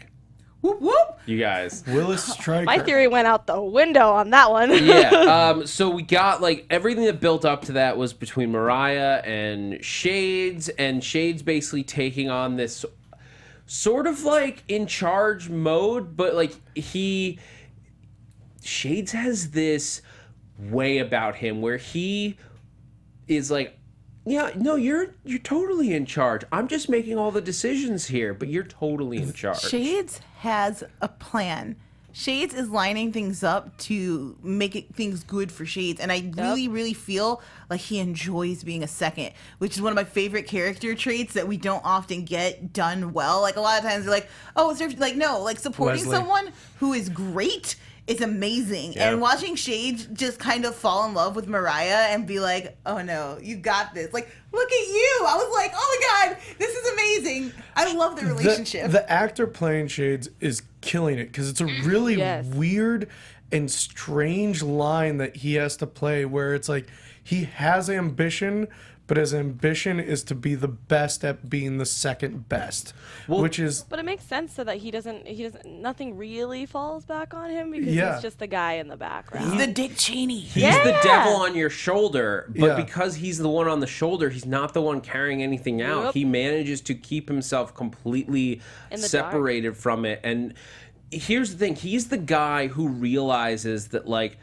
Whoop whoop. You guys. Willis Stryker. My theory went out the window on that one. Yeah. So we got like everything that built up to that was between Mariah and Shades basically taking on this sort of like in charge mode, but like Shades has this way about him where he is like, yeah, no, you're totally in charge. I'm just making all the decisions here, but you're totally in charge. Shades has a plan. Shades is lining things up to make things good for Shades, and I really feel like he enjoys being a second, which is one of my favorite character traits that we don't often get done well. Like a lot of times they're like, oh, it's like no, like supporting Wesley. someone who is great is amazing. Yeah. And watching Shades just kind of fall in love with Mariah and be like, oh no, you got this. Like, look at you. I was like, oh my God, this is amazing. I love their relationship. The actor playing Shades is killing it because it's a really Yes. weird and strange line that he has to play where it's like he has ambition, but his ambition is to be the best at being the second best, which is But it makes sense so that he doesn't nothing really falls back on him because Yeah. he's just the guy in the background. the Dick Cheney. He's the Yeah. devil on your shoulder, but Yeah. because he's the one on the shoulder, he's not the one carrying anything out. Nope. He manages to keep himself completely In the separated from it. And here's the thing, he's the guy who realizes that, like,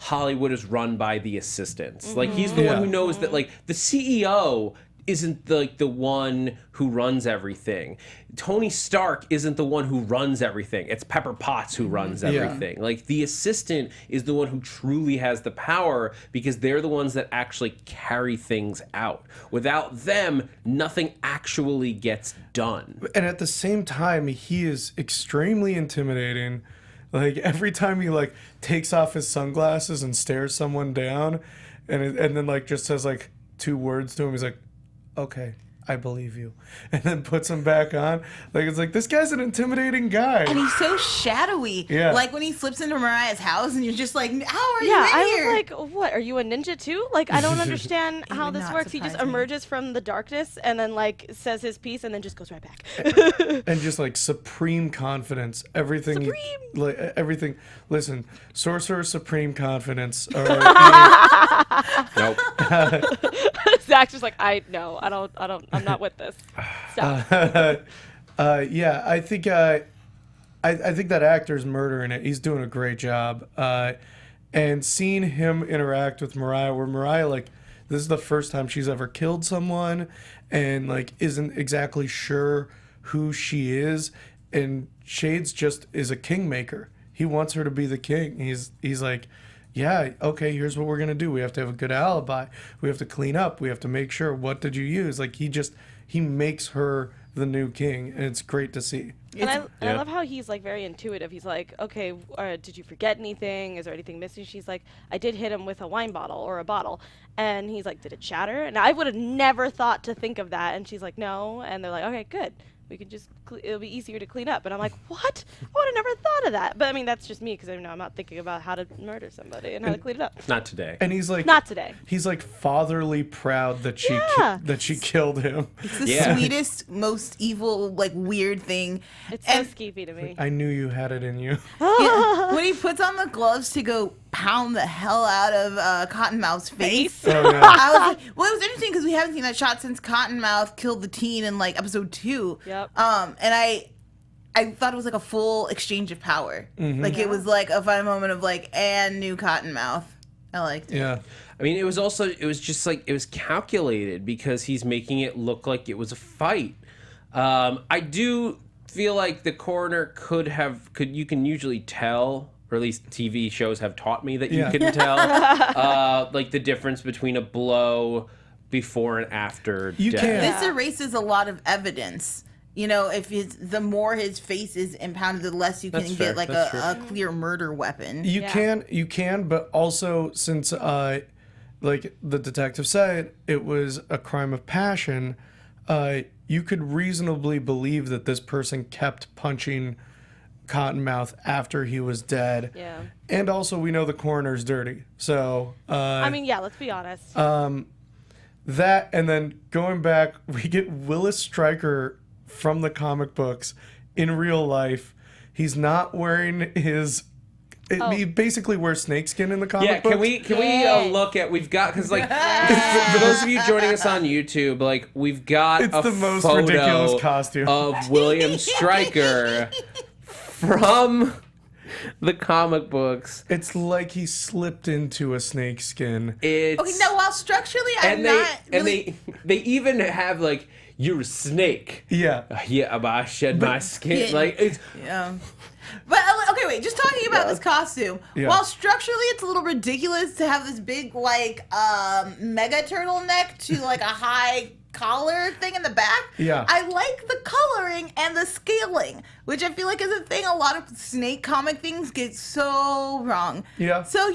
Hollywood is run by the assistants. Like, he's the one who knows that, like, the CEO isn't the one who runs everything. Tony Stark isn't the one who runs everything. It's Pepper Potts who runs everything. Like, the assistant is the one who truly has the power because they're the ones that actually carry things out. Without them, nothing actually gets done. and at the same time he is extremely intimidating. Like every time he like takes off his sunglasses and stares someone down, and then like just says like 2 words to him, he's like, "Okay, I believe you," and then puts them back on. Like it's like this guy's an intimidating guy. And he's so shadowy. Yeah. Like when he slips into Mariah's house and you're just like, how are you Yeah, in I here? was like, what? Are you a ninja too? Like, I don't understand how would this not works. He just surprise me. emerges from the darkness and then, like, says his piece and then just goes right back. And just like supreme confidence, everything. Supreme. Like everything. Listen, Sorcerer Supreme Confidence. Or, Nope. Zach's just like, I'm not with this. Stop. yeah, I think I think that actor's murdering it. He's doing a great job. And seeing him interact with Mariah, where Mariah like this is the first time she's ever killed someone, and like isn't exactly sure who she is, and Shades just is a kingmaker. He wants her to be the king. He's like, yeah, okay, here's what we're going to do. We have to have a good alibi. We have to clean up. We have to make sure. What did you use? Like, he makes her the new king, and it's great to see. And I Yeah. love how he's, like, very intuitive. He's like, okay, did you forget anything? Is there anything missing? She's like, I did hit him with a wine bottle or a bottle. And he's like, did it shatter? And I would have never thought to think of that. And she's like, no. And they're like, okay, good. We could just, it'll be easier to clean up. And I'm like, what? I would have never thought of that. But I mean, that's just me because I'm not thinking about how to murder somebody and how to clean it up. Not today. And he's like, Not today. he's like fatherly proud that she Yeah. that she killed him. It's the Yeah. sweetest, most evil, like weird thing. It's so And skeepy to me. I knew you had it in you. yeah, when he puts on the gloves to go pound the hell out of Cottonmouth's face. Oh, yeah. I was like, well, it was interesting because we haven't seen that shot since Cottonmouth killed the teen in like episode 2. Yep. And I thought it was like a full exchange of power. Like it was like a fine moment of like, and new Cottonmouth. I liked it. Yeah. I mean, it was just like, it was calculated because he's making it look like it was a fight. I do feel like the coroner you can usually tell, or at least TV shows have taught me that you Yeah. can tell, like the difference between a blow before and after You death. can. This erases a lot of evidence. You know, if the more his face is impounded, the less you can That's get fair, like that's a clear murder weapon. You Yeah. can, but also since like the detective said, it was a crime of passion, you could reasonably believe that this person kept punching Cottonmouth after he was dead. Yeah. And also we know the coroner's dirty. So I mean, yeah, let's be honest. that, and then going back, we get Willis Stryker from the comic books in real life. He's not wearing his. He basically wears snakeskin in the comic Yeah, books. can we look at, we've got, because like for those of you joining us on YouTube, like we've got It's a the most photo ridiculous costume. of William Stryker from the comic books. It's like he slipped into a snakeskin. It's Okay, now while structurally I'm and not really... they even have like, you're a snake. Yeah. Yeah, but I shed my skin. Yeah. Like it's Yeah. But okay, wait. Just talking about this costume. Yeah. While structurally it's a little ridiculous to have this big like mega turtleneck to like a high collar thing in the back. Yeah. I like the coloring and the scaling, which I feel like is a thing a lot of Snake comic things get so wrong. Yeah. So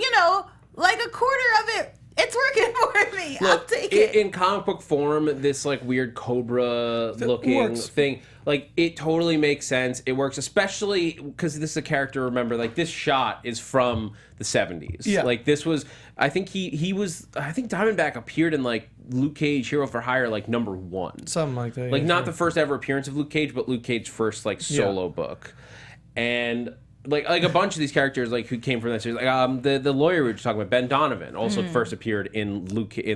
like a quarter of it. It's working for me. I'll take it. In comic book form, this like weird cobra looking works. thing, like it totally makes sense. It works, especially because this is a character. Remember, like this shot is from the 70s. Yeah. Like this was, I think he was, I think Diamondback appeared in like Luke Cage Hero for Hire, like #1. Something like that. Like yeah, not sure. the first ever appearance of Luke Cage, but Luke Cage's first like solo book. And like a bunch of these characters like who came from that series, like the lawyer we were just talking about, Ben Donovan, also first appeared in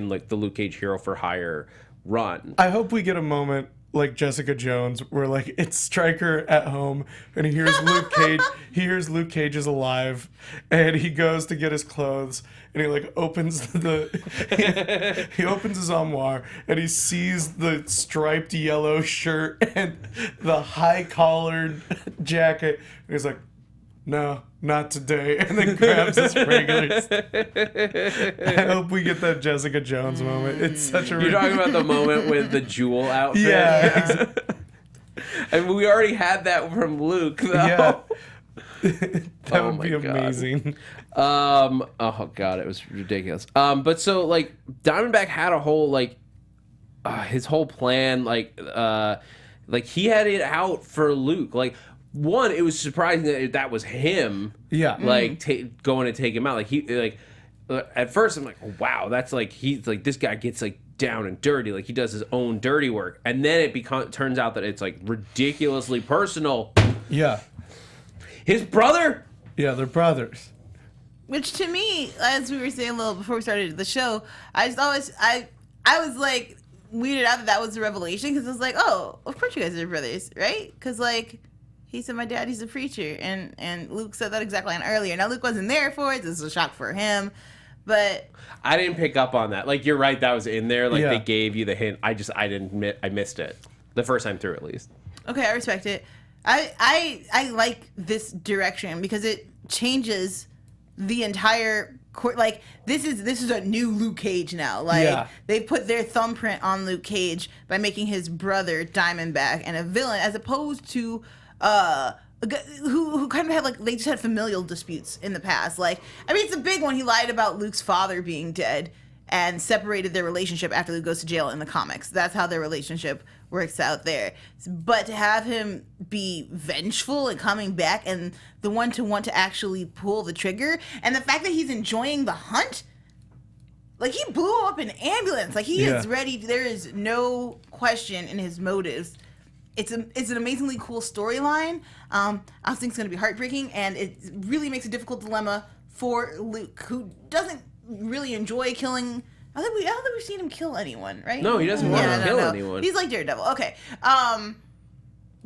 like the Luke Cage Hero for Hire run. I hope we get a moment like Jessica Jones where like it's Stryker at home and he hears Luke Cage. He hears Luke Cage is alive, and he goes to get his clothes and he like opens he opens his armoire and he sees the striped yellow shirt and the high collared jacket and he's like, no, not today, and then grabs his regulars. I hope we get that Jessica Jones moment. It's such a... You're talking about the moment with the jewel outfit? Yeah. I mean, we already had that from Luke, though. Yeah. That Oh would be my God. amazing. Oh god, it was ridiculous. But so like Diamondback had a whole like his whole plan, like he had it out for Luke. Like one, it was surprising that was him. Yeah. Like going to take him out. Like he like at first I'm like, oh, wow, that's like he's like this guy gets like down and dirty, like he does his own dirty work, and then it turns out that it's like ridiculously personal. Yeah. His brother. Yeah, they're brothers. Which to me, as we were saying a little before we started the show, I was like weirded out that was a revelation, because I was like, oh, of course you guys are brothers, right? Because like he said my daddy's a preacher, and Luke said that exact line earlier. Now Luke wasn't there for it. This was a shock for him, but I didn't pick up on that. Like you're right, that was in there. Like Yeah. they gave you the hint. I missed it the first time through at least. okay, I respect it. I like this direction because it changes the entire court. Like this is a new Luke Cage now. Like Yeah. they put their thumbprint on Luke Cage by making his brother Diamondback and a villain, as opposed to who kind of had like they just had familial disputes in the past. Like I mean, it's a big one. He lied about Luke's father being dead and separated their relationship after Luke goes to jail in the comics. That's how their relationship works out there. But to have him be vengeful and coming back and the one to want to actually pull the trigger, and the fact that he's enjoying the hunt, like he blew up an ambulance, like he is ready. There is no question in his motives. It's an amazingly cool storyline. I think it's going to be heartbreaking, and it really makes a difficult dilemma for Luke, who doesn't really enjoy killing. I don't think we've seen him kill anyone, right? No, he doesn't want to kill anyone. He's like Daredevil. Okay.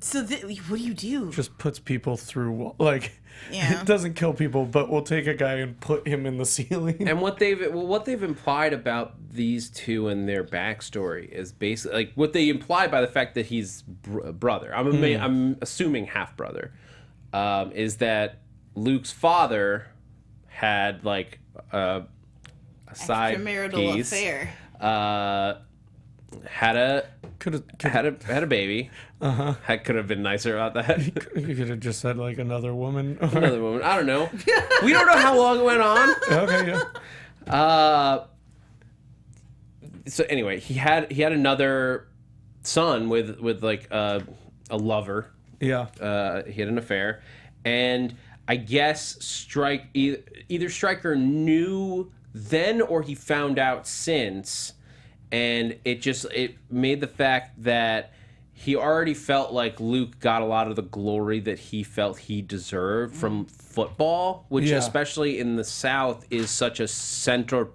So what do you do? Just puts people through, like, Yeah. it doesn't kill people, but we'll take a guy and put him in the ceiling. And what they've implied about these two and their backstory is basically like what they imply by the fact that he's brother. I'm assuming half brother. Is that Luke's father had like a side Extramarital piece, affair. had a baby. Could have been nicer about that. You could have just said, like, another woman. Or... Another woman. I don't know. We don't know how long it went on. Okay, yeah. So anyway, he had another son with like a lover. Yeah. He had an affair, and I guess either Stryker knew then or he found out since, and it made the fact that he already felt like Luke got a lot of the glory that he felt he deserved from football, which especially in the South is such a central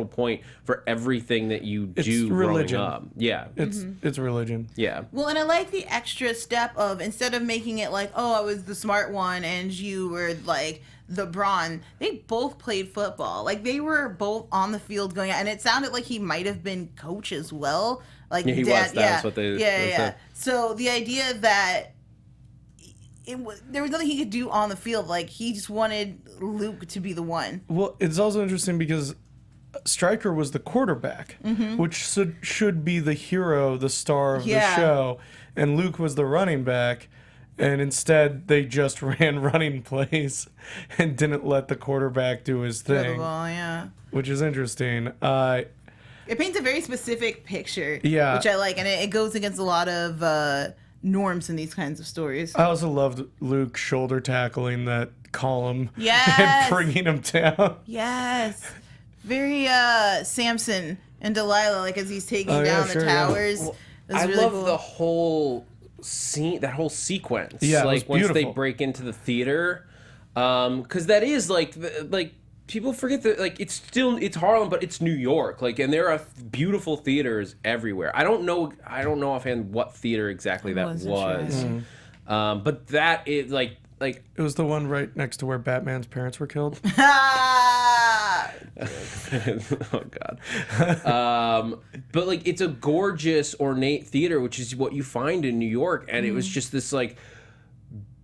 point for everything that you do growing up. Yeah. It's religion. Yeah. Well, and I like the extra step of, instead of making it like, oh, I was the smart one and you were like the brawn, they both played football. Like they were both on the field going out, and it sounded like he might have been coach as well. Like Yeah, he was. That's what they said. So the idea that there was nothing he could do on the field. Like, he just wanted Luke to be the one. Well, it's also interesting because Stryker was the quarterback, which should be the hero, the star of the show, and Luke was the running back, and instead they just ran running plays and didn't let the quarterback do his thing, which is interesting. It paints a very specific picture, Yeah. which I like, and it goes against a lot of norms in these kinds of stories. I also loved Luke shoulder tackling that column Yes. and bringing him down. Yes. Very Samson and Delilah, like as he's taking down the sure, towers. Well, It was I really love cool. the whole scene, that whole sequence. Yeah, it like was once they beautiful. break into the theater, because that is like people forget that like it's Harlem, but it's New York. Like, and there are beautiful theaters everywhere. I don't know offhand what theater exactly that wasn't was, but that is like. It was the one right next to where Batman's parents were killed. Oh God. But like, it's a gorgeous, ornate theater, which is what you find in New York, and it was just this like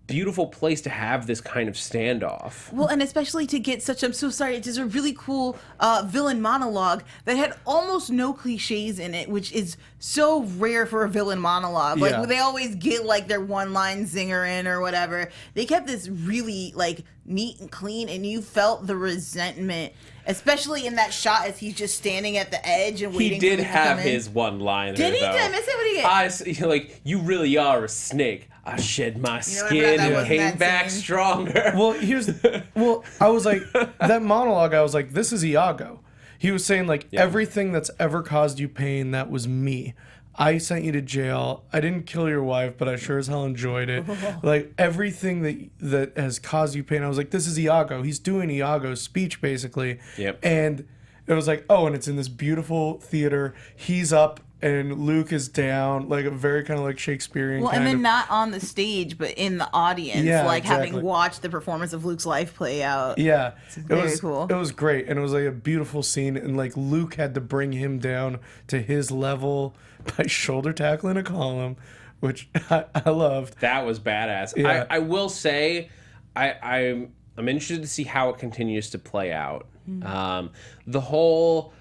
beautiful place to have this kind of standoff. Well, and especially to get such, I'm so sorry, it's just a really cool villain monologue that had almost no cliches in it, which is so rare for a villain monologue. Yeah. Like, they always get like their one-line zinger in or whatever. They kept this really like neat and clean, and you felt the resentment, especially in that shot as he's just standing at the edge and waiting. He did for Luke to have come in. his one-liner. Did he? Though. Did I miss it? What did he get? You really are a snake. I shed my I skin forgot that and wasn't came that back scene. stronger. Well, I was like, that monologue, I was like, this is Iago. He was saying, like, everything that's ever caused you pain, that was me. I sent you to jail. I didn't kill your wife, but I sure as hell enjoyed it. Like, everything that has caused you pain, I was like, this is Iago. He's doing Iago's speech, basically. Yep. And it was like, oh, and it's in this beautiful theater. He's up and Luke is down, like a very kind of like Shakespearean Well, kind and then of... not on the stage, but in the audience, Yeah, like exactly. having watched the performance of Luke's life play out. Yeah, very cool. It was great, and it was like a beautiful scene, and like Luke had to bring him down to his level by shoulder tackling a column, which I loved. That was badass. Yeah. I will say, I'm interested to see how it continues to play out. The whole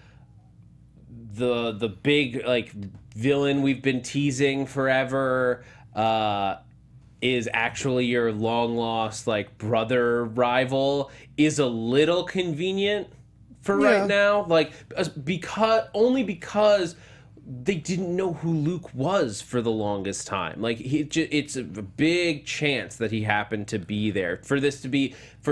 the big like villain we've been teasing forever is actually your long lost like brother rival is a little convenient for right now, like because they didn't know who Luke was for the longest time. Like it's a big chance that he happened to be there for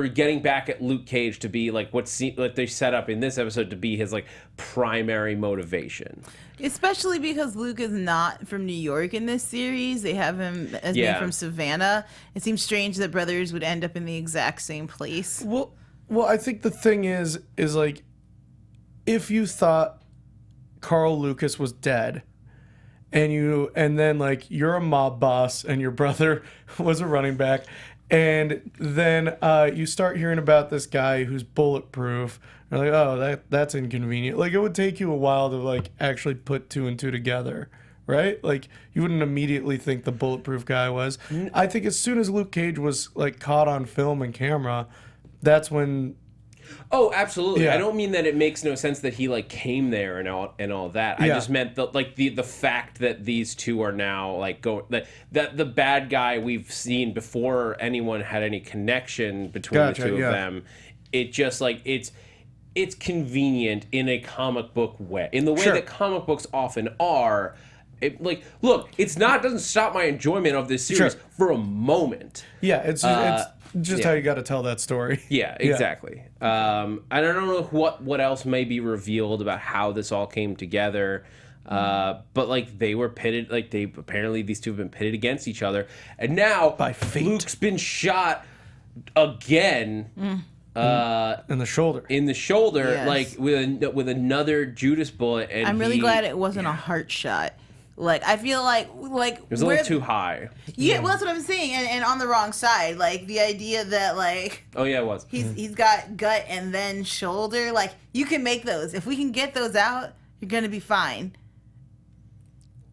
getting back at Luke Cage to be like what they set up in this episode to be his like primary motivation. Especially because Luke is not from New York in this series. They have him as being from Savannah. It seems strange that brothers would end up in the exact same place. Well, I think the thing is like, if you thought Carl Lucas was dead, and then like you're a mob boss and your brother was a running back, and then you start hearing about this guy who's bulletproof. You're like, oh, that's inconvenient. Like, it would take you a while to like actually put two and two together, right? Like, you wouldn't immediately think the bulletproof guy was. I think as soon as Luke Cage was like caught on film and camera, that's when. Oh, absolutely. Yeah. I don't mean that it makes no sense that he like came there and all that. I just meant the fact that these two are now like going that the bad guy we've seen before anyone had any connection between the two of them. It just like it's convenient in a comic book way, in the way that comic books often are. It, like, look, doesn't stop my enjoyment of this series for a moment. Yeah, it's just how you got to tell that story. Yeah, exactly. And I don't know what else may be revealed about how this all came together. But like they were pitted, like these two have been pitted against each other, and now By fate. Luke's been shot again. In the shoulder. Yes. Like with another Judas bullet. And I'm really glad it wasn't a heart shot. Like, I feel like it was a little too high. Yeah, well, that's what I'm saying, and on the wrong side. Like, the idea that like Oh yeah, it was. he's got gut and then shoulder. Like, you can make those. If we can get those out, you're gonna be fine.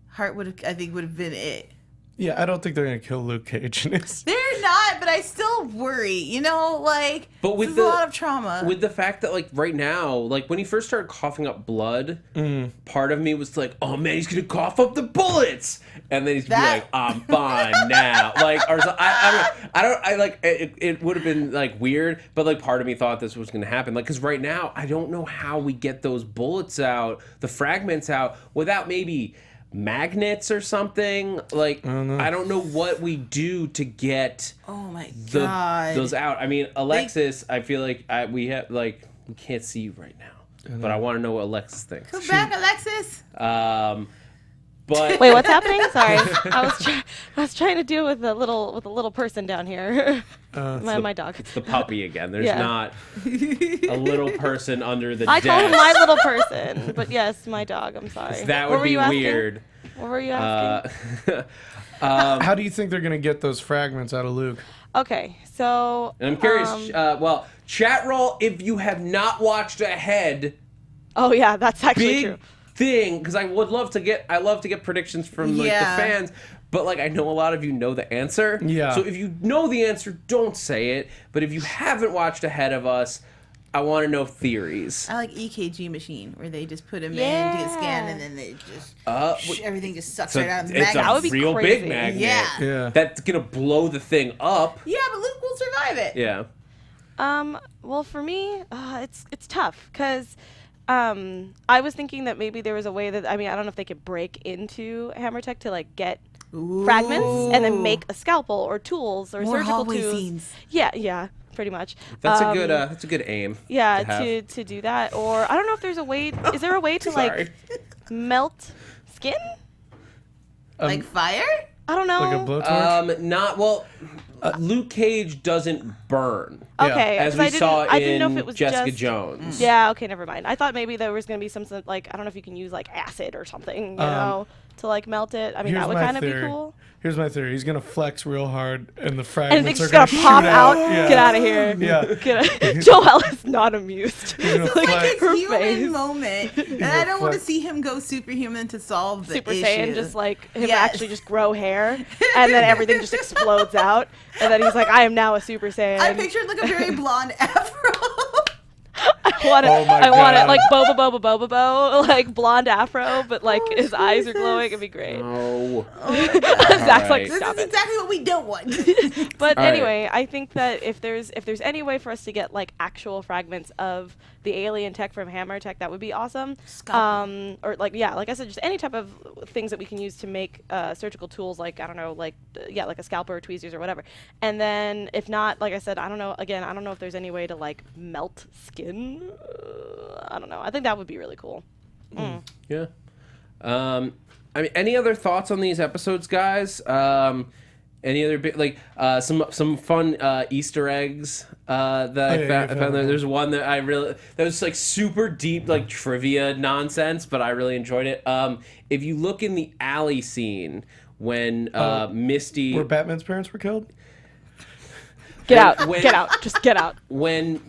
Heart would have been it. Yeah, I don't think they're gonna kill Luke Cage in this. They're Maybe not, but I still worry. You know, like, But with this is a lot of trauma. With the fact that, like, right now, like, when he first started coughing up blood, part of me was like, oh, man, he's going to cough up the bullets. And then he's going to be like, I'm fine now. Like, or so, it would have been, like, weird, but, like, part of me thought this was going to happen. Like, because right now, I don't know how we get those bullets out, the fragments out, without maybe magnets or something. Like, I don't know what we do to get those out. I mean, Alexis, I feel like we can't see you right now, but I want to know what Alexis thinks. Come back, Alexis. But Wait, what's happening? Sorry, I was trying to deal with a little person down here. My dog. It's the puppy again. There's not a little person under the I desk. call him my little person, but yes, my dog. I'm sorry. That What would were be you asking? weird. What were you asking? How do you think they're gonna get those fragments out of Luke? Okay, so And I'm curious. Well, chat roll if you have not watched ahead. oh yeah, that's actually Big true. thing, because I love to get predictions from like the fans, but like I know a lot of you know the answer. Yeah. So if you know the answer, don't say it. But if you haven't watched ahead of us, I want to know theories. I like EKG machine where they just put him in, Yeah. get scanned, and then they just everything just sucks right out of the It's magnet. That would a be real crazy. big magnet. Yeah. That's gonna blow the thing up. Yeah, but Luke will survive it. Yeah. Well, for me, it's tough because I was thinking that maybe there was a way that I don't know if they could break into Hammer Tech to like get fragments and then make a scalpel or tools or More surgical hallway tools. scenes. Yeah, pretty much. That's a good aim. Yeah, to have. to do that, or I don't know if there's a way. Is there a way to Sorry. like melt skin? Like fire? I don't know. Like a blowtorch? Not well. Luke Cage doesn't burn. Okay, as 'cause we saw I didn't know if in it was Jessica just, Jones. Yeah, okay, never mind. I thought maybe there was gonna be some like I don't know if you can use like acid or something, you know, to like melt it. I mean, Here's that would my kind of be theory. cool. He's gonna flex real hard, and the And fragments it's are just gonna pop shoot out. Yeah. Get out of here. Yeah. Joelle is not amused. He's gonna Like flex. a Her human face. moment, and I don't want to flex. see him go superhuman to solve the Super issue. Saiyan, just like him Yes. actually just grow hair, and then everything just explodes out, and then he's like, I am now a Super Saiyan. I pictured like a very blonde afro. I want it. Oh my I want it God. like Boba Bo, like blonde afro, but like his eyes are glowing. It'd be great. Oh. Zach's like, Alright. This stop is it. exactly what we don't want. But All right. anyway, I think that if there's any way for us to get like actual fragments of the alien tech from Hammer Tech, that would be awesome. Or like like I said, just any type of things that we can use to make surgical tools, like I don't know, like like a scalpel or tweezers or whatever. And then if not, like I said, I don't know. Again, I don't know if there's any way to like melt skin. I don't know. I think that would be really cool. Yeah. I mean, any other thoughts on these episodes, guys? Any other big some fun Easter eggs that I found? There's one that that was like super deep, like trivia nonsense, but I really enjoyed it. If you look in the alley scene when Misty, Where Batman's parents were killed? Get out! when- Get out! Just get out! when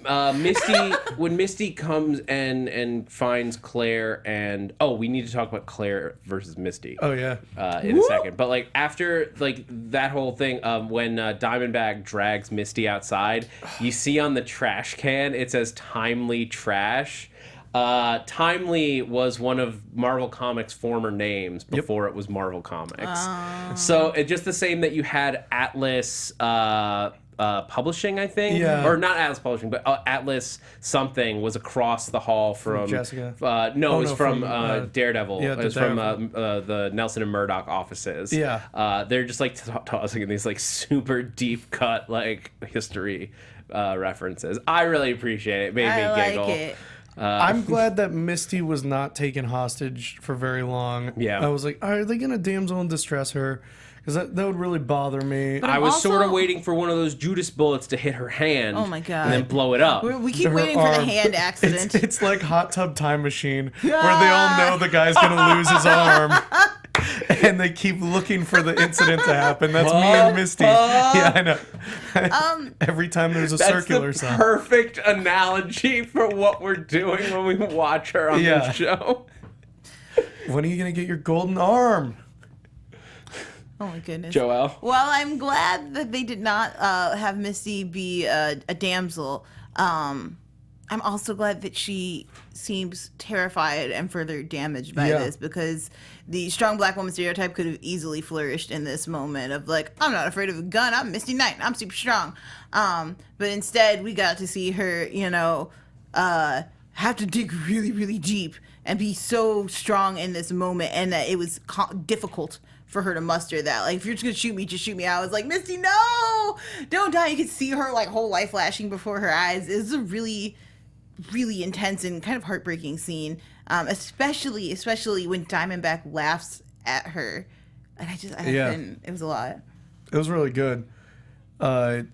Misty comes and finds Claire, and we need to talk about Claire versus Misty. Oh yeah. In a second, but like after like that whole thing, when Diamondback drags Misty outside, you see on the trash can it says "Timely Trash." Timely was one of Marvel Comics' former names before it was Marvel Comics. So it's just the same that you had Atlas Publishing, I think, Yeah. or not Atlas Publishing, but Atlas something was across the hall from Jessica? No, Oh, it was no, from from, Daredevil. yeah, It the was from Daredevil. the Nelson and Murdoch offices. Yeah. They're just like tossing in these like super deep cut like history references. I really appreciate it. It made me I giggle. like it. I'm glad that Misty was not taken hostage for very long. Yeah. I was like, are they gonna damsel in distress her? Because that would really bother me. I was sort of also- waiting for one of those Judas bullets to hit her hand. Oh my God. And then blow it up. We keep Her waiting for the arm. hand accident. It's like Hot Tub Time Machine, where they all know the guy's gonna lose his arm, and they keep looking for the incident to happen. That's me and Misty. Yeah, I know. Every time there's a That's circular the sign. perfect analogy for what we're doing when we watch her on Yeah. the show. When are you gonna get your golden arm? Oh my goodness. Joelle? Well, I'm glad that they did not have Misty be a damsel. I'm also glad that she seems terrified and further damaged by this, because the strong black woman stereotype could have easily flourished in this moment of like, I'm not afraid of a gun, I'm Misty Knight, I'm super strong. But instead we got to see her, have to dig really, really deep and be so strong in this moment, and that it was difficult for her to muster that. Like, if you're just gonna shoot me, just shoot me. I was like, Misty, no! Don't die. You could see her like whole life flashing before her eyes. It was a really, really intense and kind of heartbreaking scene, especially when Diamondback laughs at her, and I couldn't. It was a lot. It was really good, and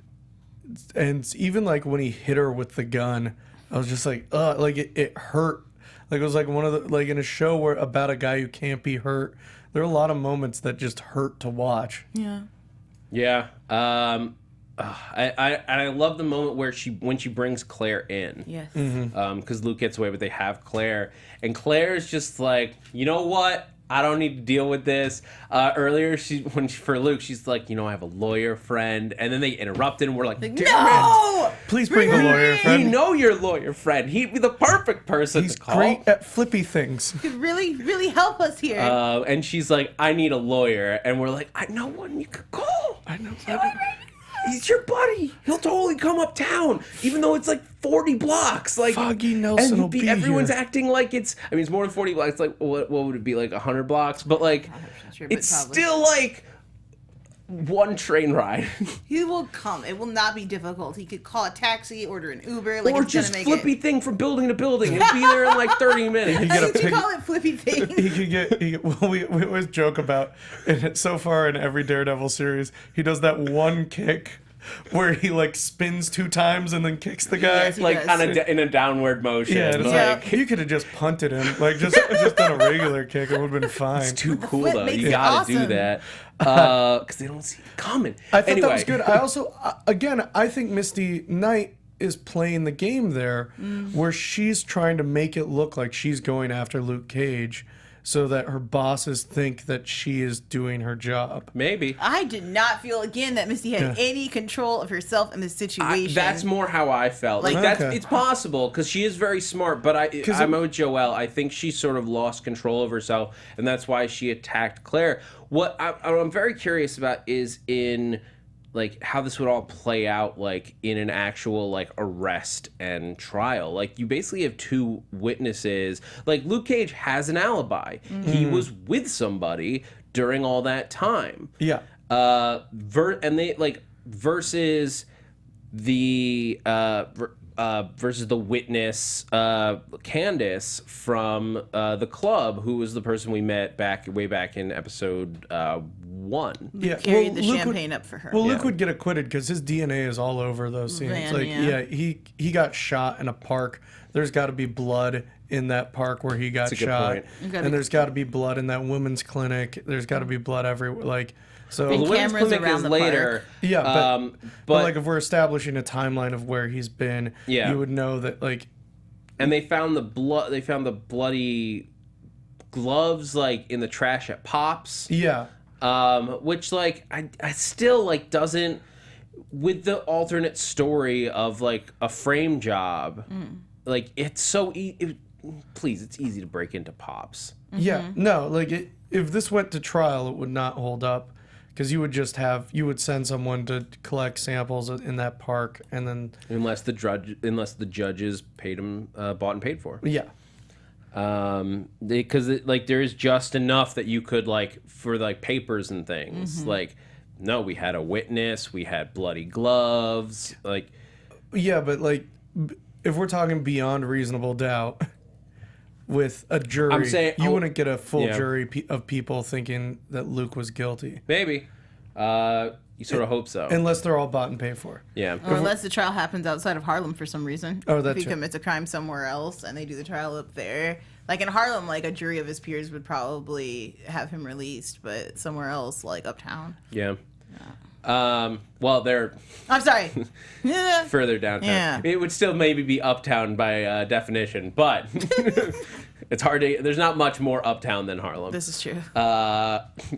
even like when he hit her with the gun, I was just like, like it hurt. Like it was like one of the, like in a show where about a guy who can't be hurt. There are a lot of moments that just hurt to watch. Yeah. Yeah. I love the moment where when she brings Claire in. Yes. Because Luke gets away, but they have Claire, and Claire is just like, you know what? I don't need to deal with this. Earlier, for Luke, she's like, I have a lawyer friend, and then they interrupted, and we're like, no! Please bring the lawyer friend. We know your lawyer friend. He'd be the perfect person He's to call. great at flippy things. Could really, really help us here. And she's like, I need a lawyer, and we're like, I know one you could call. I know. He's your buddy. He'll totally come uptown, even though it's like 40 blocks. Like Foggy Nelson and will be everyone's here. acting like it's more than 40 blocks. It's like, what would it be, like 100 blocks? But like, Sure, but it's probably. still like one train ride. He will come. It will not be difficult. He could call a taxi, order an Uber. Like, Or it's just gonna make flippy it. thing from building to building and be there in like 30 minutes. You get a Why did you pig- call it flippy thing? He could get. Well, we always joke about, and so far in every Daredevil series, he does that one kick where he like spins 2 times and then kicks the guy. Yes, he Like does. in a downward motion. Yeah, it's like, like you could have just punted him, like just done a regular kick. It would have been fine. it's too cool flip though. makes You it gotta do awesome. that. Because they don't see it coming. I thought anyway. that was good. I also, again, I think Misty Knight is playing the game there, where she's trying to make it look like she's going after Luke Cage, so that her bosses think that she is doing her job. Maybe. I did not feel again that Misty had any control of herself in this situation. That's more how I felt. Like that's Okay. it's possible because she is very smart, but I'm with Joelle. I think she sort of lost control of herself, and that's why she attacked Claire. What I'm very curious about is in like how this would all play out, like in an actual like arrest and trial. Like you basically have 2 witnesses. Like Luke Cage has an alibi. He was with somebody during all that time. Yeah. And they like versus the witness Candace from the club, who was the person we met way back in episode 1. Yeah, carried the Luke champagne up for her. Well, Luke would get acquitted because his DNA is all over those scenes. Van, like, yeah. he got shot in a park. There's got to be blood in that park where he got That's a good shot, point. and there's got to be blood in that women's clinic. There's got to be blood everywhere. Like, so Well, the women's cameras clinic around is the later. park. yeah, but but like if we're establishing a timeline of where he's been, Yeah. you would know that like and they found the blood. They found the bloody gloves like in the trash at Pops. yeah. Which like I still like doesn't, with the alternate story of like a frame job, like it's so please, it's easy to break into Pops. Yeah, no, like if this went to trial, it would not hold up, because you would send someone to collect samples in that park, and then Unless the judges paid him, bought and paid for. yeah, Because like there is just enough that you could like for like papers and things. Like, no, we had a witness, we had bloody gloves, like yeah, but like if we're talking beyond reasonable doubt. With a jury, I'm saying- you wouldn't get a full Yeah. jury of people thinking that Luke was guilty, maybe. You sort of hope so. unless they're all bought and paid for. Yeah. Or unless the trial happens outside of Harlem for some reason. Oh, that's if he true. commits a crime somewhere else and they do the trial up there. Like in Harlem, like a jury of his peers would probably have him released, but somewhere else, like uptown. Yeah. Well, they're I'm sorry. Yeah. further downtown. Yeah. It would still maybe be uptown by definition, but it's hard to. There's not much more uptown than Harlem. This is true.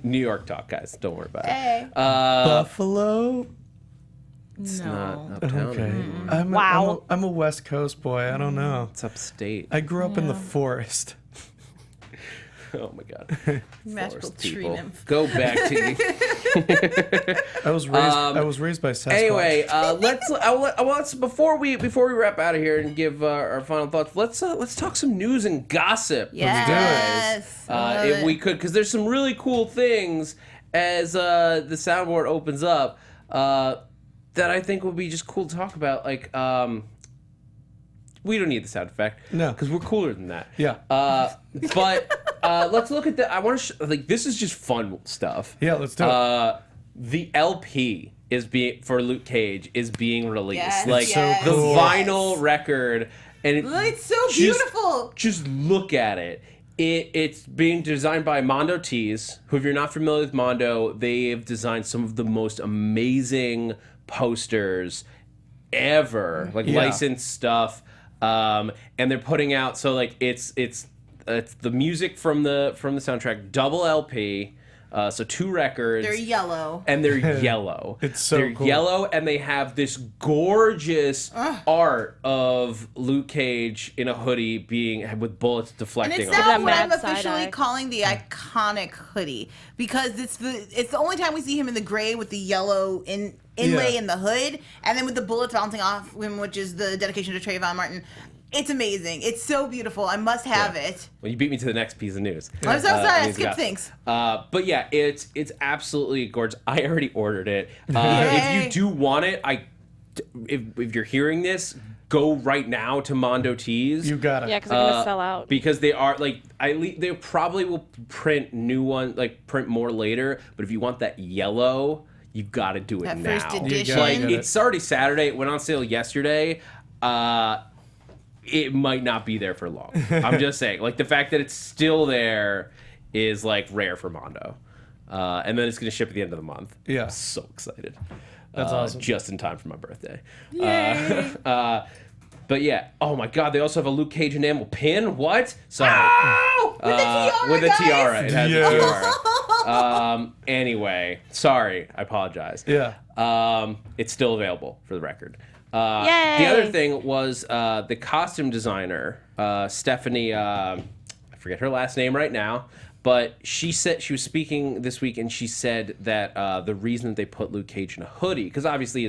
New York talk, guys. Don't worry about it. Hey. Buffalo. It's No. not uptown. Okay. Wow. I'm a West Coast boy. I don't know. It's upstate. I grew up in the forest. Oh my god. Magical Forest tree people. nymph. Go back to I was raised by Sasquatch. Anyway, let's before we wrap out of here and give our final thoughts. Let's talk some news and gossip. Yes. Love If it. we could, because there's some really cool things as the soundboard opens up that I think would be just cool to talk about. Like, we don't need the sound effect, No. because we're cooler than that. Yeah. But let's look at the. I want to like this is just fun stuff. Yeah, let's do it. The LP is being for Luke Cage is being released. Yes, Like yes, the cool. vinyl record, and It's so beautiful. Just look at it. It's being designed by Mondo Tees, who, if you're not familiar with Mondo, they've designed some of the most amazing posters ever, like Yeah. licensed stuff. And they're putting out it's the music from the soundtrack, double LP, so 2 records. They're yellow. And they're yellow. It's so they're cool. yellow, and they have this gorgeous art of Luke Cage in a hoodie with bullets And deflecting it's off. now That what I'm mad officially side-eye. calling the iconic hoodie, because it's the only time we see him in the gray with the yellow inlay Yeah. in the hood, and then with the bullets bouncing off him, which is the dedication to Trayvon Martin. It's amazing. It's so beautiful. I must have it. Well, you beat me to the next piece of news. I'm so sorry. I news skipped got- things. But yeah, it's absolutely gorgeous. I already ordered it. If Yay. you do want it, if you're hearing this, go right now to Mondo Tees. You got it. Yeah, because they're gonna sell out. Because they are they probably will print new one, print more later. But if you want that yellow, you got to do it That now. first You edition. gotta Like get it. it's already Saturday. It went on sale yesterday. It might not be there for long. I'm just saying. Like the fact that it's still there is rare for Mondo. And then it's going to ship at the end of the month. Yeah. I'm so excited. That's awesome. Just in time for my birthday. Yay. But yeah, oh my God, they also have a Luke Cage enamel pin. What? Sorry. Oh, with the tiara, with a guys. tiara. It has Yeah. a tiara. Anyway, sorry. I apologize. Yeah. It's still available for the record. Yay! The other thing was the costume designer, Stephanie, I forget her last name right now, but she said she was speaking this week, and she said that the reason that they put Luke Cage in a hoodie, because obviously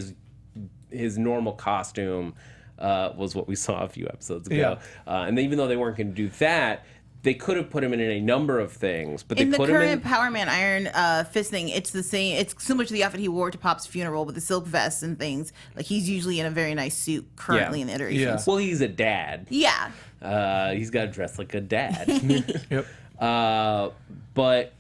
his normal costume was what we saw a few episodes ago, and even though they weren't going to do that, they could have put him in a number of things, but they In the put him in. current Power Man Iron Fist thing, it's the same. It's similar to the outfit he wore to Pop's funeral with the silk vest and things. Like he's usually in a very nice suit currently Yeah. in the iterations. Well, he's a dad. Yeah. He's got to dress like a dad. Yep. But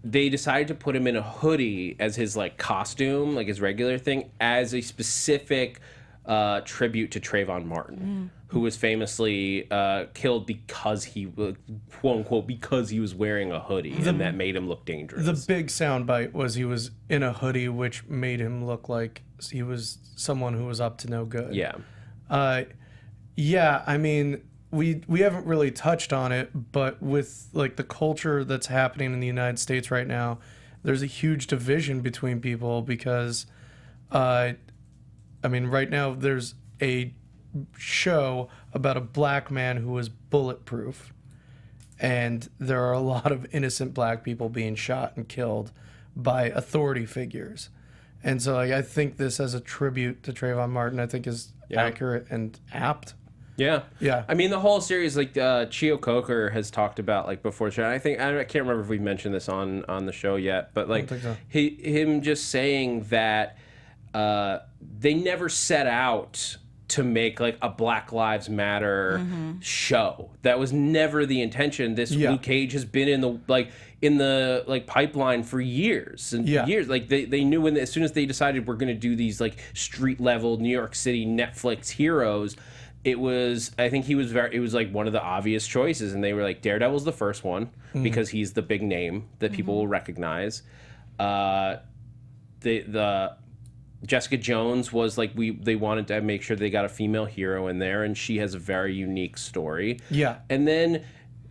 they decided to put him in a hoodie as his costume, his regular thing, as a specific tribute to Trayvon Martin, who was famously killed because he was, quote unquote, because he was wearing a hoodie, and that made him look dangerous. The big soundbite was he was in a hoodie, which made him look like he was someone who was up to no good. Yeah. Yeah, I mean, we haven't really touched on it, but with the culture that's happening in the United States right now, there's a huge division between people because, I mean, right now there's a show about a black man who was bulletproof, and there are a lot of innocent black people being shot and killed by authority figures. And so I think this as a tribute to Trayvon Martin, I think is accurate and apt. Yeah. Yeah. I mean, the whole series, Chio Coker has talked about, before the show. I can't remember if we mentioned this on the show yet, but, think so. him just saying that they never set out to make, a Black Lives Matter show. That was never the intention. This Luke Cage has been in the pipeline for years and years. They knew as soon as they decided we're going to do these, street level New York City Netflix heroes, it was one of the obvious choices, and they were Daredevil's the first one because he's the big name that people will recognize. the Jessica Jones was like they wanted to make sure they got a female hero in there, and she has a very unique story. Yeah. And then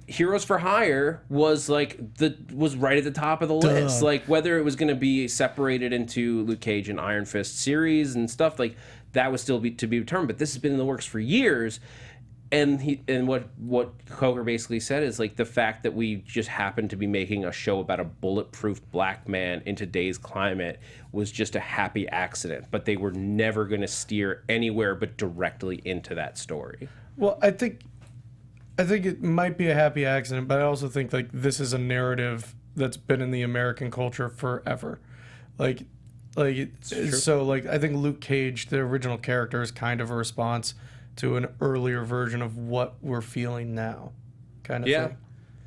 Heroes for Hire was like was right at the top of the list. Like whether it was going to be separated into Luke Cage and Iron Fist series and stuff, like that was still to be determined. But this has been in the works for years. And what Coker basically said is like the fact that we just happened to be making a show about a bulletproof black man in today's climate was just a happy accident. But they were never going to steer anywhere but directly into that story. Well, I think it might be a happy accident, but I also think like this is a narrative that's been in the American culture forever. Like so like I think Luke Cage, the original character, is kind of a response to an earlier version of what we're feeling now, kind of thing.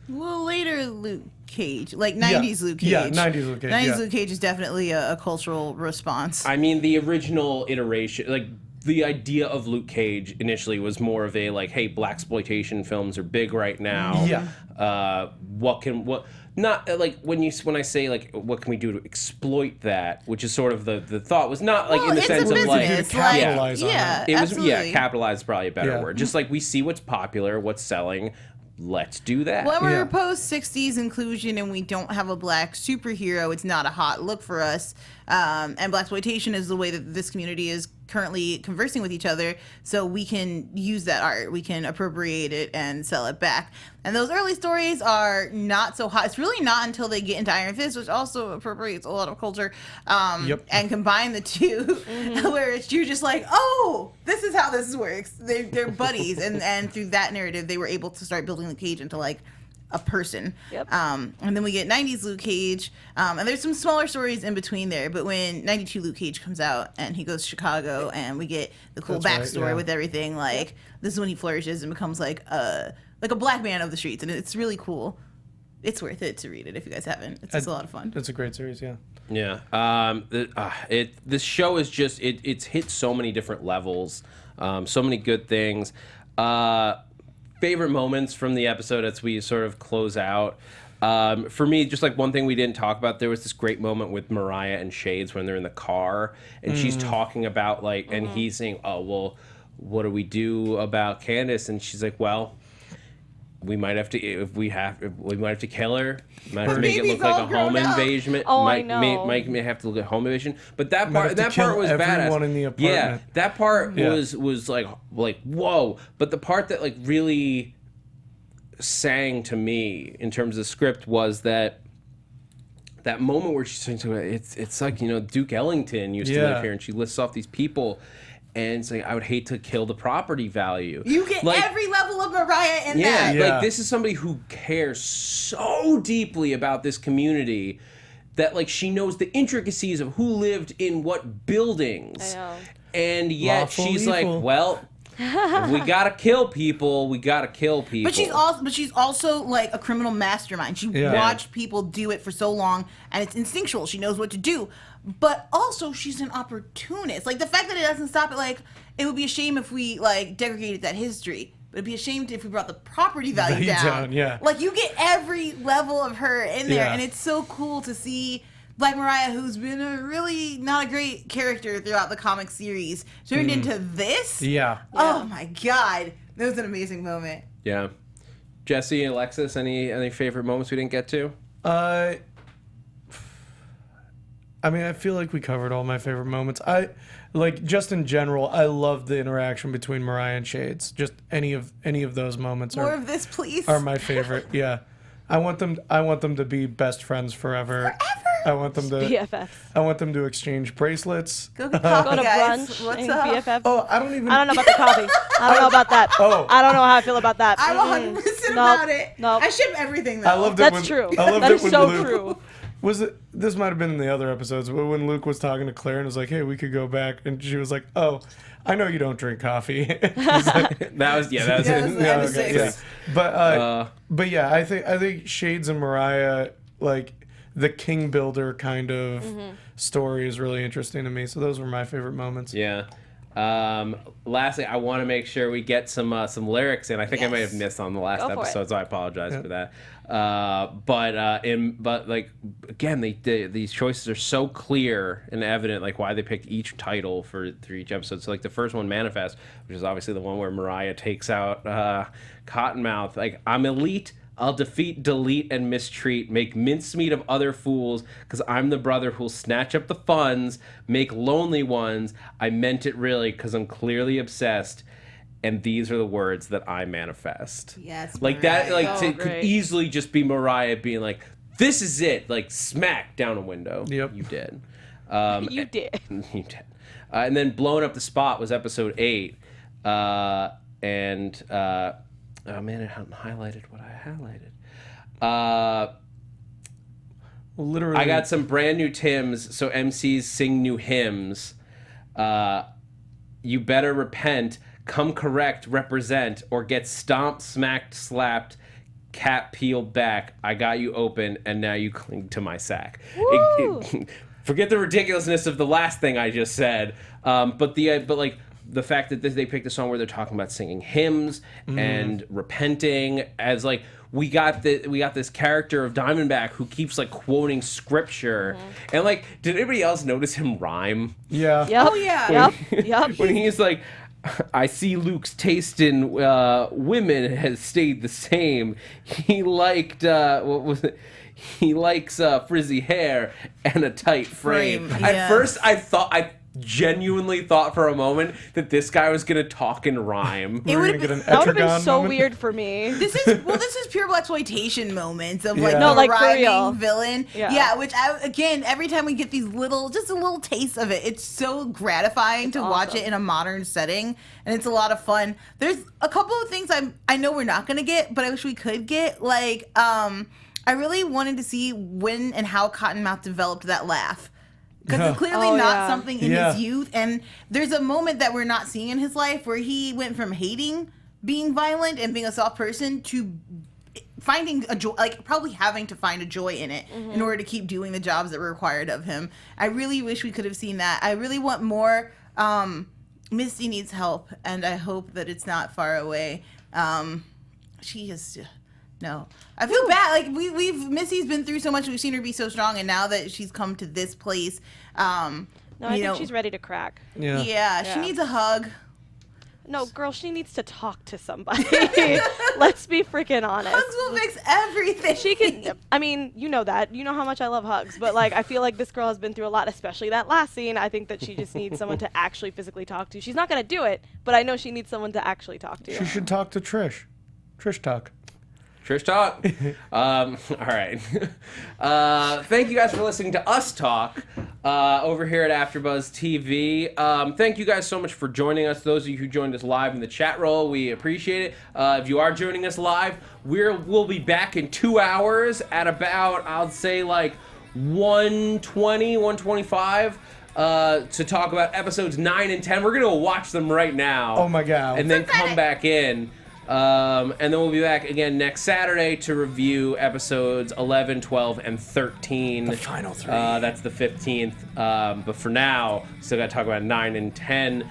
Well, later Luke Cage, like 90s Luke Cage. Yeah, 90s Luke Cage. 90s Luke Cage is definitely a cultural response. I mean, the original iteration, like the idea of Luke Cage initially was more of a like, hey, blaxploitation films are big right now. Yeah. Not like when I say like what can we do to exploit that, which is sort of the thought was not like in the sense of like capitalize on yeah, it was absolutely. capitalize is probably a better word. Just like we see what's popular, what's selling. Let's do that. When we're post 60s inclusion and we don't have a black superhero, it's not a hot look for us. And blaxploitation is the way that this community is currently conversing with each other, so we can use that art, we can appropriate it and sell it back. And those early stories are not so hot. It's really not until they get into Iron Fist, which also appropriates a lot of culture, and combine the two, where you're just like, oh, this is how this works. They're buddies, and through that narrative, they were able to start building the Cage into like a person. And then we get 90s Luke Cage, and there's some smaller stories in between there, but when 92 Luke Cage comes out and he goes to Chicago and we get the cool backstory with everything, like this is when he flourishes and becomes like a black man of the streets, and it's really cool. It's worth it to read it if you guys haven't. It's just a lot of fun. It's a great series, yeah. This show is just it's hit so many different levels, so many good things. Favorite moments from the episode as we sort of close out. For me, just like one thing we didn't talk about, there was this great moment with Mariah and Shades when they're in the car and she's talking about like, and he's saying, oh, well, what do we do about Candace? And she's like, well, we might have to, we might have to kill her. Might have to make it look like a home invasion. I know. Might have to look at home invasion. But that part was badass. In the apartment. Yeah, that part was like whoa. But the part that like really sang to me in terms of script was that moment where she's saying to it, it's like, you know, Duke Ellington used to live here, and she lists off these people. And it's like, I would hate to kill the property value. You get like, every level of Mariah in that. Yeah, like this is somebody who cares so deeply about this community that like she knows the intricacies of who lived in what buildings. I know. And yet Lawful she's evil. like, well, if we gotta kill people. We gotta kill people. But she's also like a criminal mastermind. She watched people do it for so long, and it's instinctual. She knows what to do. But also, she's an opportunist. Like the fact that it doesn't stop it. Like it would be a shame if we like degraded that history. But it'd be a shame if we brought the property value down. Yeah. Like you get every level of her in there, and it's so cool to see Black Mariah, who's been a really not a great character throughout the comic series, turned into this. Yeah. Oh my God, that was an amazing moment. Yeah. Jesse, Alexis, any favorite moments we didn't get to? I mean, I feel like we covered all my favorite moments. I like just in general, I love the interaction between Mariah and Shades. Just any of those moments More of this, please. Are my favorite. Yeah. I want them to be best friends forever. I want them to BFFs. I want them to exchange bracelets. Go get coffee, Go to guys. brunch What's and up? BFF. Oh, I don't know about the coffee. I don't know about that. Oh. I don't know how I feel about that. I'm 100% about it. Nope. I ship everything though. I loved it That's when, true. I loved That it is when so Luke, true. Was it? This might have been in the other episodes, but when Luke was talking to Claire and was like, "Hey, we could go back," and she was like, "Oh, I know you don't drink coffee." That was Yeah. But yeah, I think Shades and Mariah, like the king builder kind of story, is really interesting to me. So those were my favorite moments. Yeah. Lastly, I want to make sure we get some lyrics in. I think I may have missed on the last Go for episode, it. so I apologize for that. But like again, these choices are so clear and evident, like why they picked each title for each episode. So like the first one, Manifest, which is obviously the one where Mariah takes out Cottonmouth. Like, I'm elite. I'll defeat, delete, and mistreat, make mincemeat of other fools, because I'm the brother who'll snatch up the funds, make lonely ones. I meant it really, because I'm clearly obsessed, and these are the words that I manifest. Yes, like that. Like So could great. easily just be Mariah being like, "This is it!" Like smack down a window. Yep. You did. You did. You did. And then Blowin Up the Spot was episode 8, and. Oh man, I hadn't highlighted what I highlighted. Literally, I got some brand new Tims, so MCs sing new hymns. You better repent, come correct, represent, or get stomped, smacked, slapped, cat peeled back. I got you open, and now you cling to my sack. Forget the ridiculousness of the last thing I just said, but like. The fact that they picked a song where they're talking about singing hymns and repenting, as like we got this character of Diamondback who keeps like quoting scripture, and like, did anybody else notice him rhyme? Yeah. Yep. Oh, yeah. Yep. When he's like, I see Luke's taste in women has stayed the same. He liked what was it? He likes frizzy hair and a tight frame. Frame, At yes. first, I genuinely thought for a moment that this guy was gonna talk and rhyme. We're would've gonna get an That would have been Etrigan so moment. weird for me. This is pure blaxploitation moments of like Yeah. the No, like, for rhyming real. villain. Yeah. Which again, every time we get these just a little taste of it, it's so gratifying to watch awesome. it in a modern setting, and it's a lot of fun. There's a couple of things I know we're not gonna get, but I wish we could get. Like, I really wanted to see when and how Cottonmouth developed that laugh. Because it's clearly Oh, not yeah. something in Yeah. his youth. And there's a moment that we're not seeing in his life where he went from hating being violent and being a soft person to finding a joy, like probably having to find a joy in it in order to keep doing the jobs that were required of him. I really wish we could have seen that. I really want more. Misty needs help, and I hope that it's not far away. She is. No, I feel bad. Like Missy's been through so much. We've seen her be so strong, and now that she's come to this place, No, I think she's ready to crack. Yeah. she needs a hug. No, girl, she needs to talk to somebody. Let's be freaking honest. Hugs will fix everything. She can. I mean, you know that. You know how much I love hugs. But like, I feel like this girl has been through a lot, especially that last scene. I think that she just needs someone to actually physically talk to. She's not gonna do it, but I know she needs someone to actually talk to. She should talk to Trish. Trish talk. Trish talk. All right. Thank you guys for listening to us talk over here at AfterBuzz TV. Thank you guys so much for joining us. Those of you who joined us live in the chat roll, we appreciate it. If you are joining us live, we'll be back in 2 hours at about, I'll say like 1:20, 1:25. To talk about episodes 9 and 10. We're gonna watch them right now. Oh my God. And then come back in. And then we'll be back again next Saturday to review episodes 11, 12, and 13. The final 3. That's the 15th. But for now, still got to talk about 9 and 10.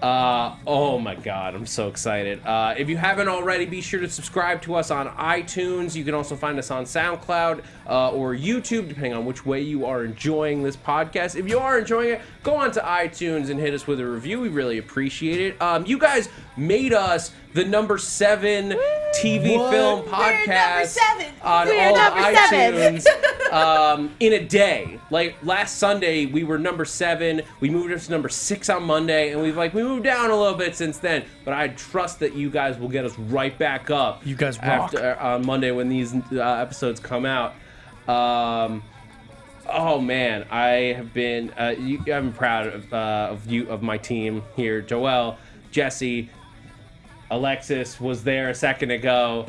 Oh my God, I'm so excited. If you haven't already, be sure to subscribe to us on iTunes. You can also find us on SoundCloud or YouTube, depending on which way you are enjoying this podcast. If you are enjoying it, go on to iTunes and hit us with a review. We really appreciate it. You guys made us the number 7 TV film podcast on We're all number 7. iTunes in a day. Like last Sunday, we were number 7. We moved up to number 6 on Monday, and we moved down a little bit since then. But I trust that you guys will get us right back up. You guys rock. After on Monday when these episodes come out. Oh man, I have been. I'm proud of my team here. Joelle, Jesse, Alexis was there a second ago.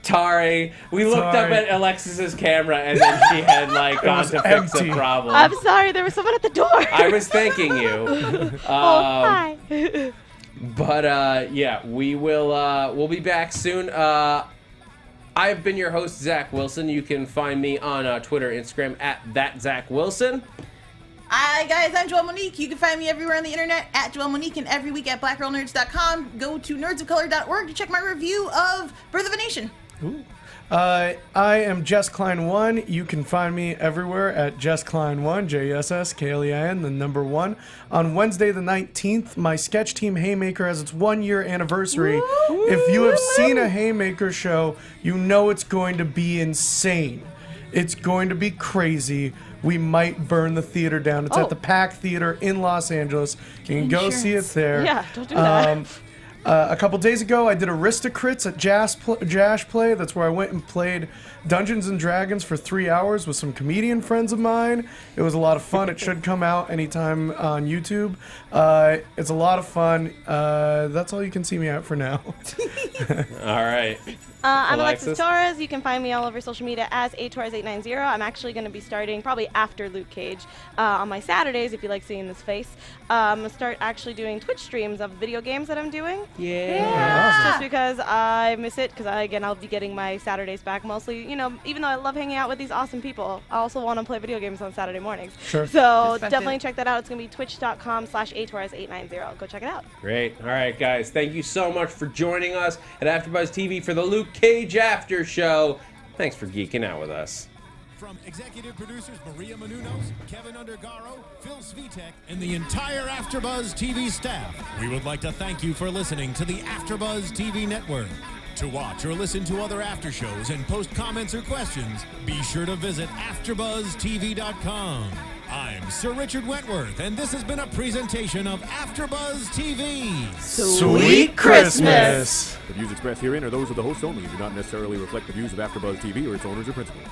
Tari, we looked up Tari. at Alexis's camera and then she had gone to fix empty. a problem. I'm sorry, there was someone at the door. I was thanking you. Oh, hi. But yeah, we'll be back soon. I've been your host, Zach Wilson. You can find me on Twitter, Instagram at @ZachWilson. Hi guys, I'm Joelle Monique. You can find me everywhere on the internet at Joelle Monique and every week at blackgirlnerds.com. Go to nerdsofcolor.org to check my review of Birth of a Nation. Ooh. I am Jess Klein 1. You can find me everywhere at Jess Klein 1, JSSKLEIN, the number 1. On Wednesday the 19th, my sketch team Haymaker has its 1-year anniversary. Woo! If you have seen a Haymaker show, you know it's going to be insane. It's going to be crazy. We might burn the theater down. It's at the Pack Theater in Los Angeles. You can go see it there. Yeah, don't do that. A couple days ago, I did Aristocrits at Jash Play. That's where I went and played Dungeons and Dragons for 3 hours with some comedian friends of mine. It was a lot of fun. It should come out anytime on YouTube. It's a lot of fun. That's all you can see me at for now. All right. I'm Alexis Torres. You can find me all over social media as atorres890. I'm actually going to be starting probably after Luke Cage on my Saturdays, if you like seeing this face. I'm going to start actually doing Twitch streams of video games that I'm doing. Yeah. Just because I miss it, because I'll be getting my Saturdays back mostly. You know, even though I love hanging out with these awesome people, I also want to play video games on Saturday mornings. Sure. So definitely check that out. It's going to be twitch.com/atorres890. Go check it out. Great. All right, guys. Thank you so much for joining us at AfterBuzz TV for the Luke Cage After Show. Thanks for geeking out with us. From executive producers Maria Menounos, Kevin Undergaro, Phil Svitek, and the entire AfterBuzz TV staff, we would like to thank you for listening to the AfterBuzz TV network. To watch or listen to other after shows and post comments or questions, be sure to visit AfterBuzzTV.com. I'm Sir Richard Wentworth, and this has been a presentation of AfterBuzz TV. Sweet Christmas! The views expressed herein are those of the hosts only and do not necessarily reflect the views of AfterBuzz TV or its owners or principals.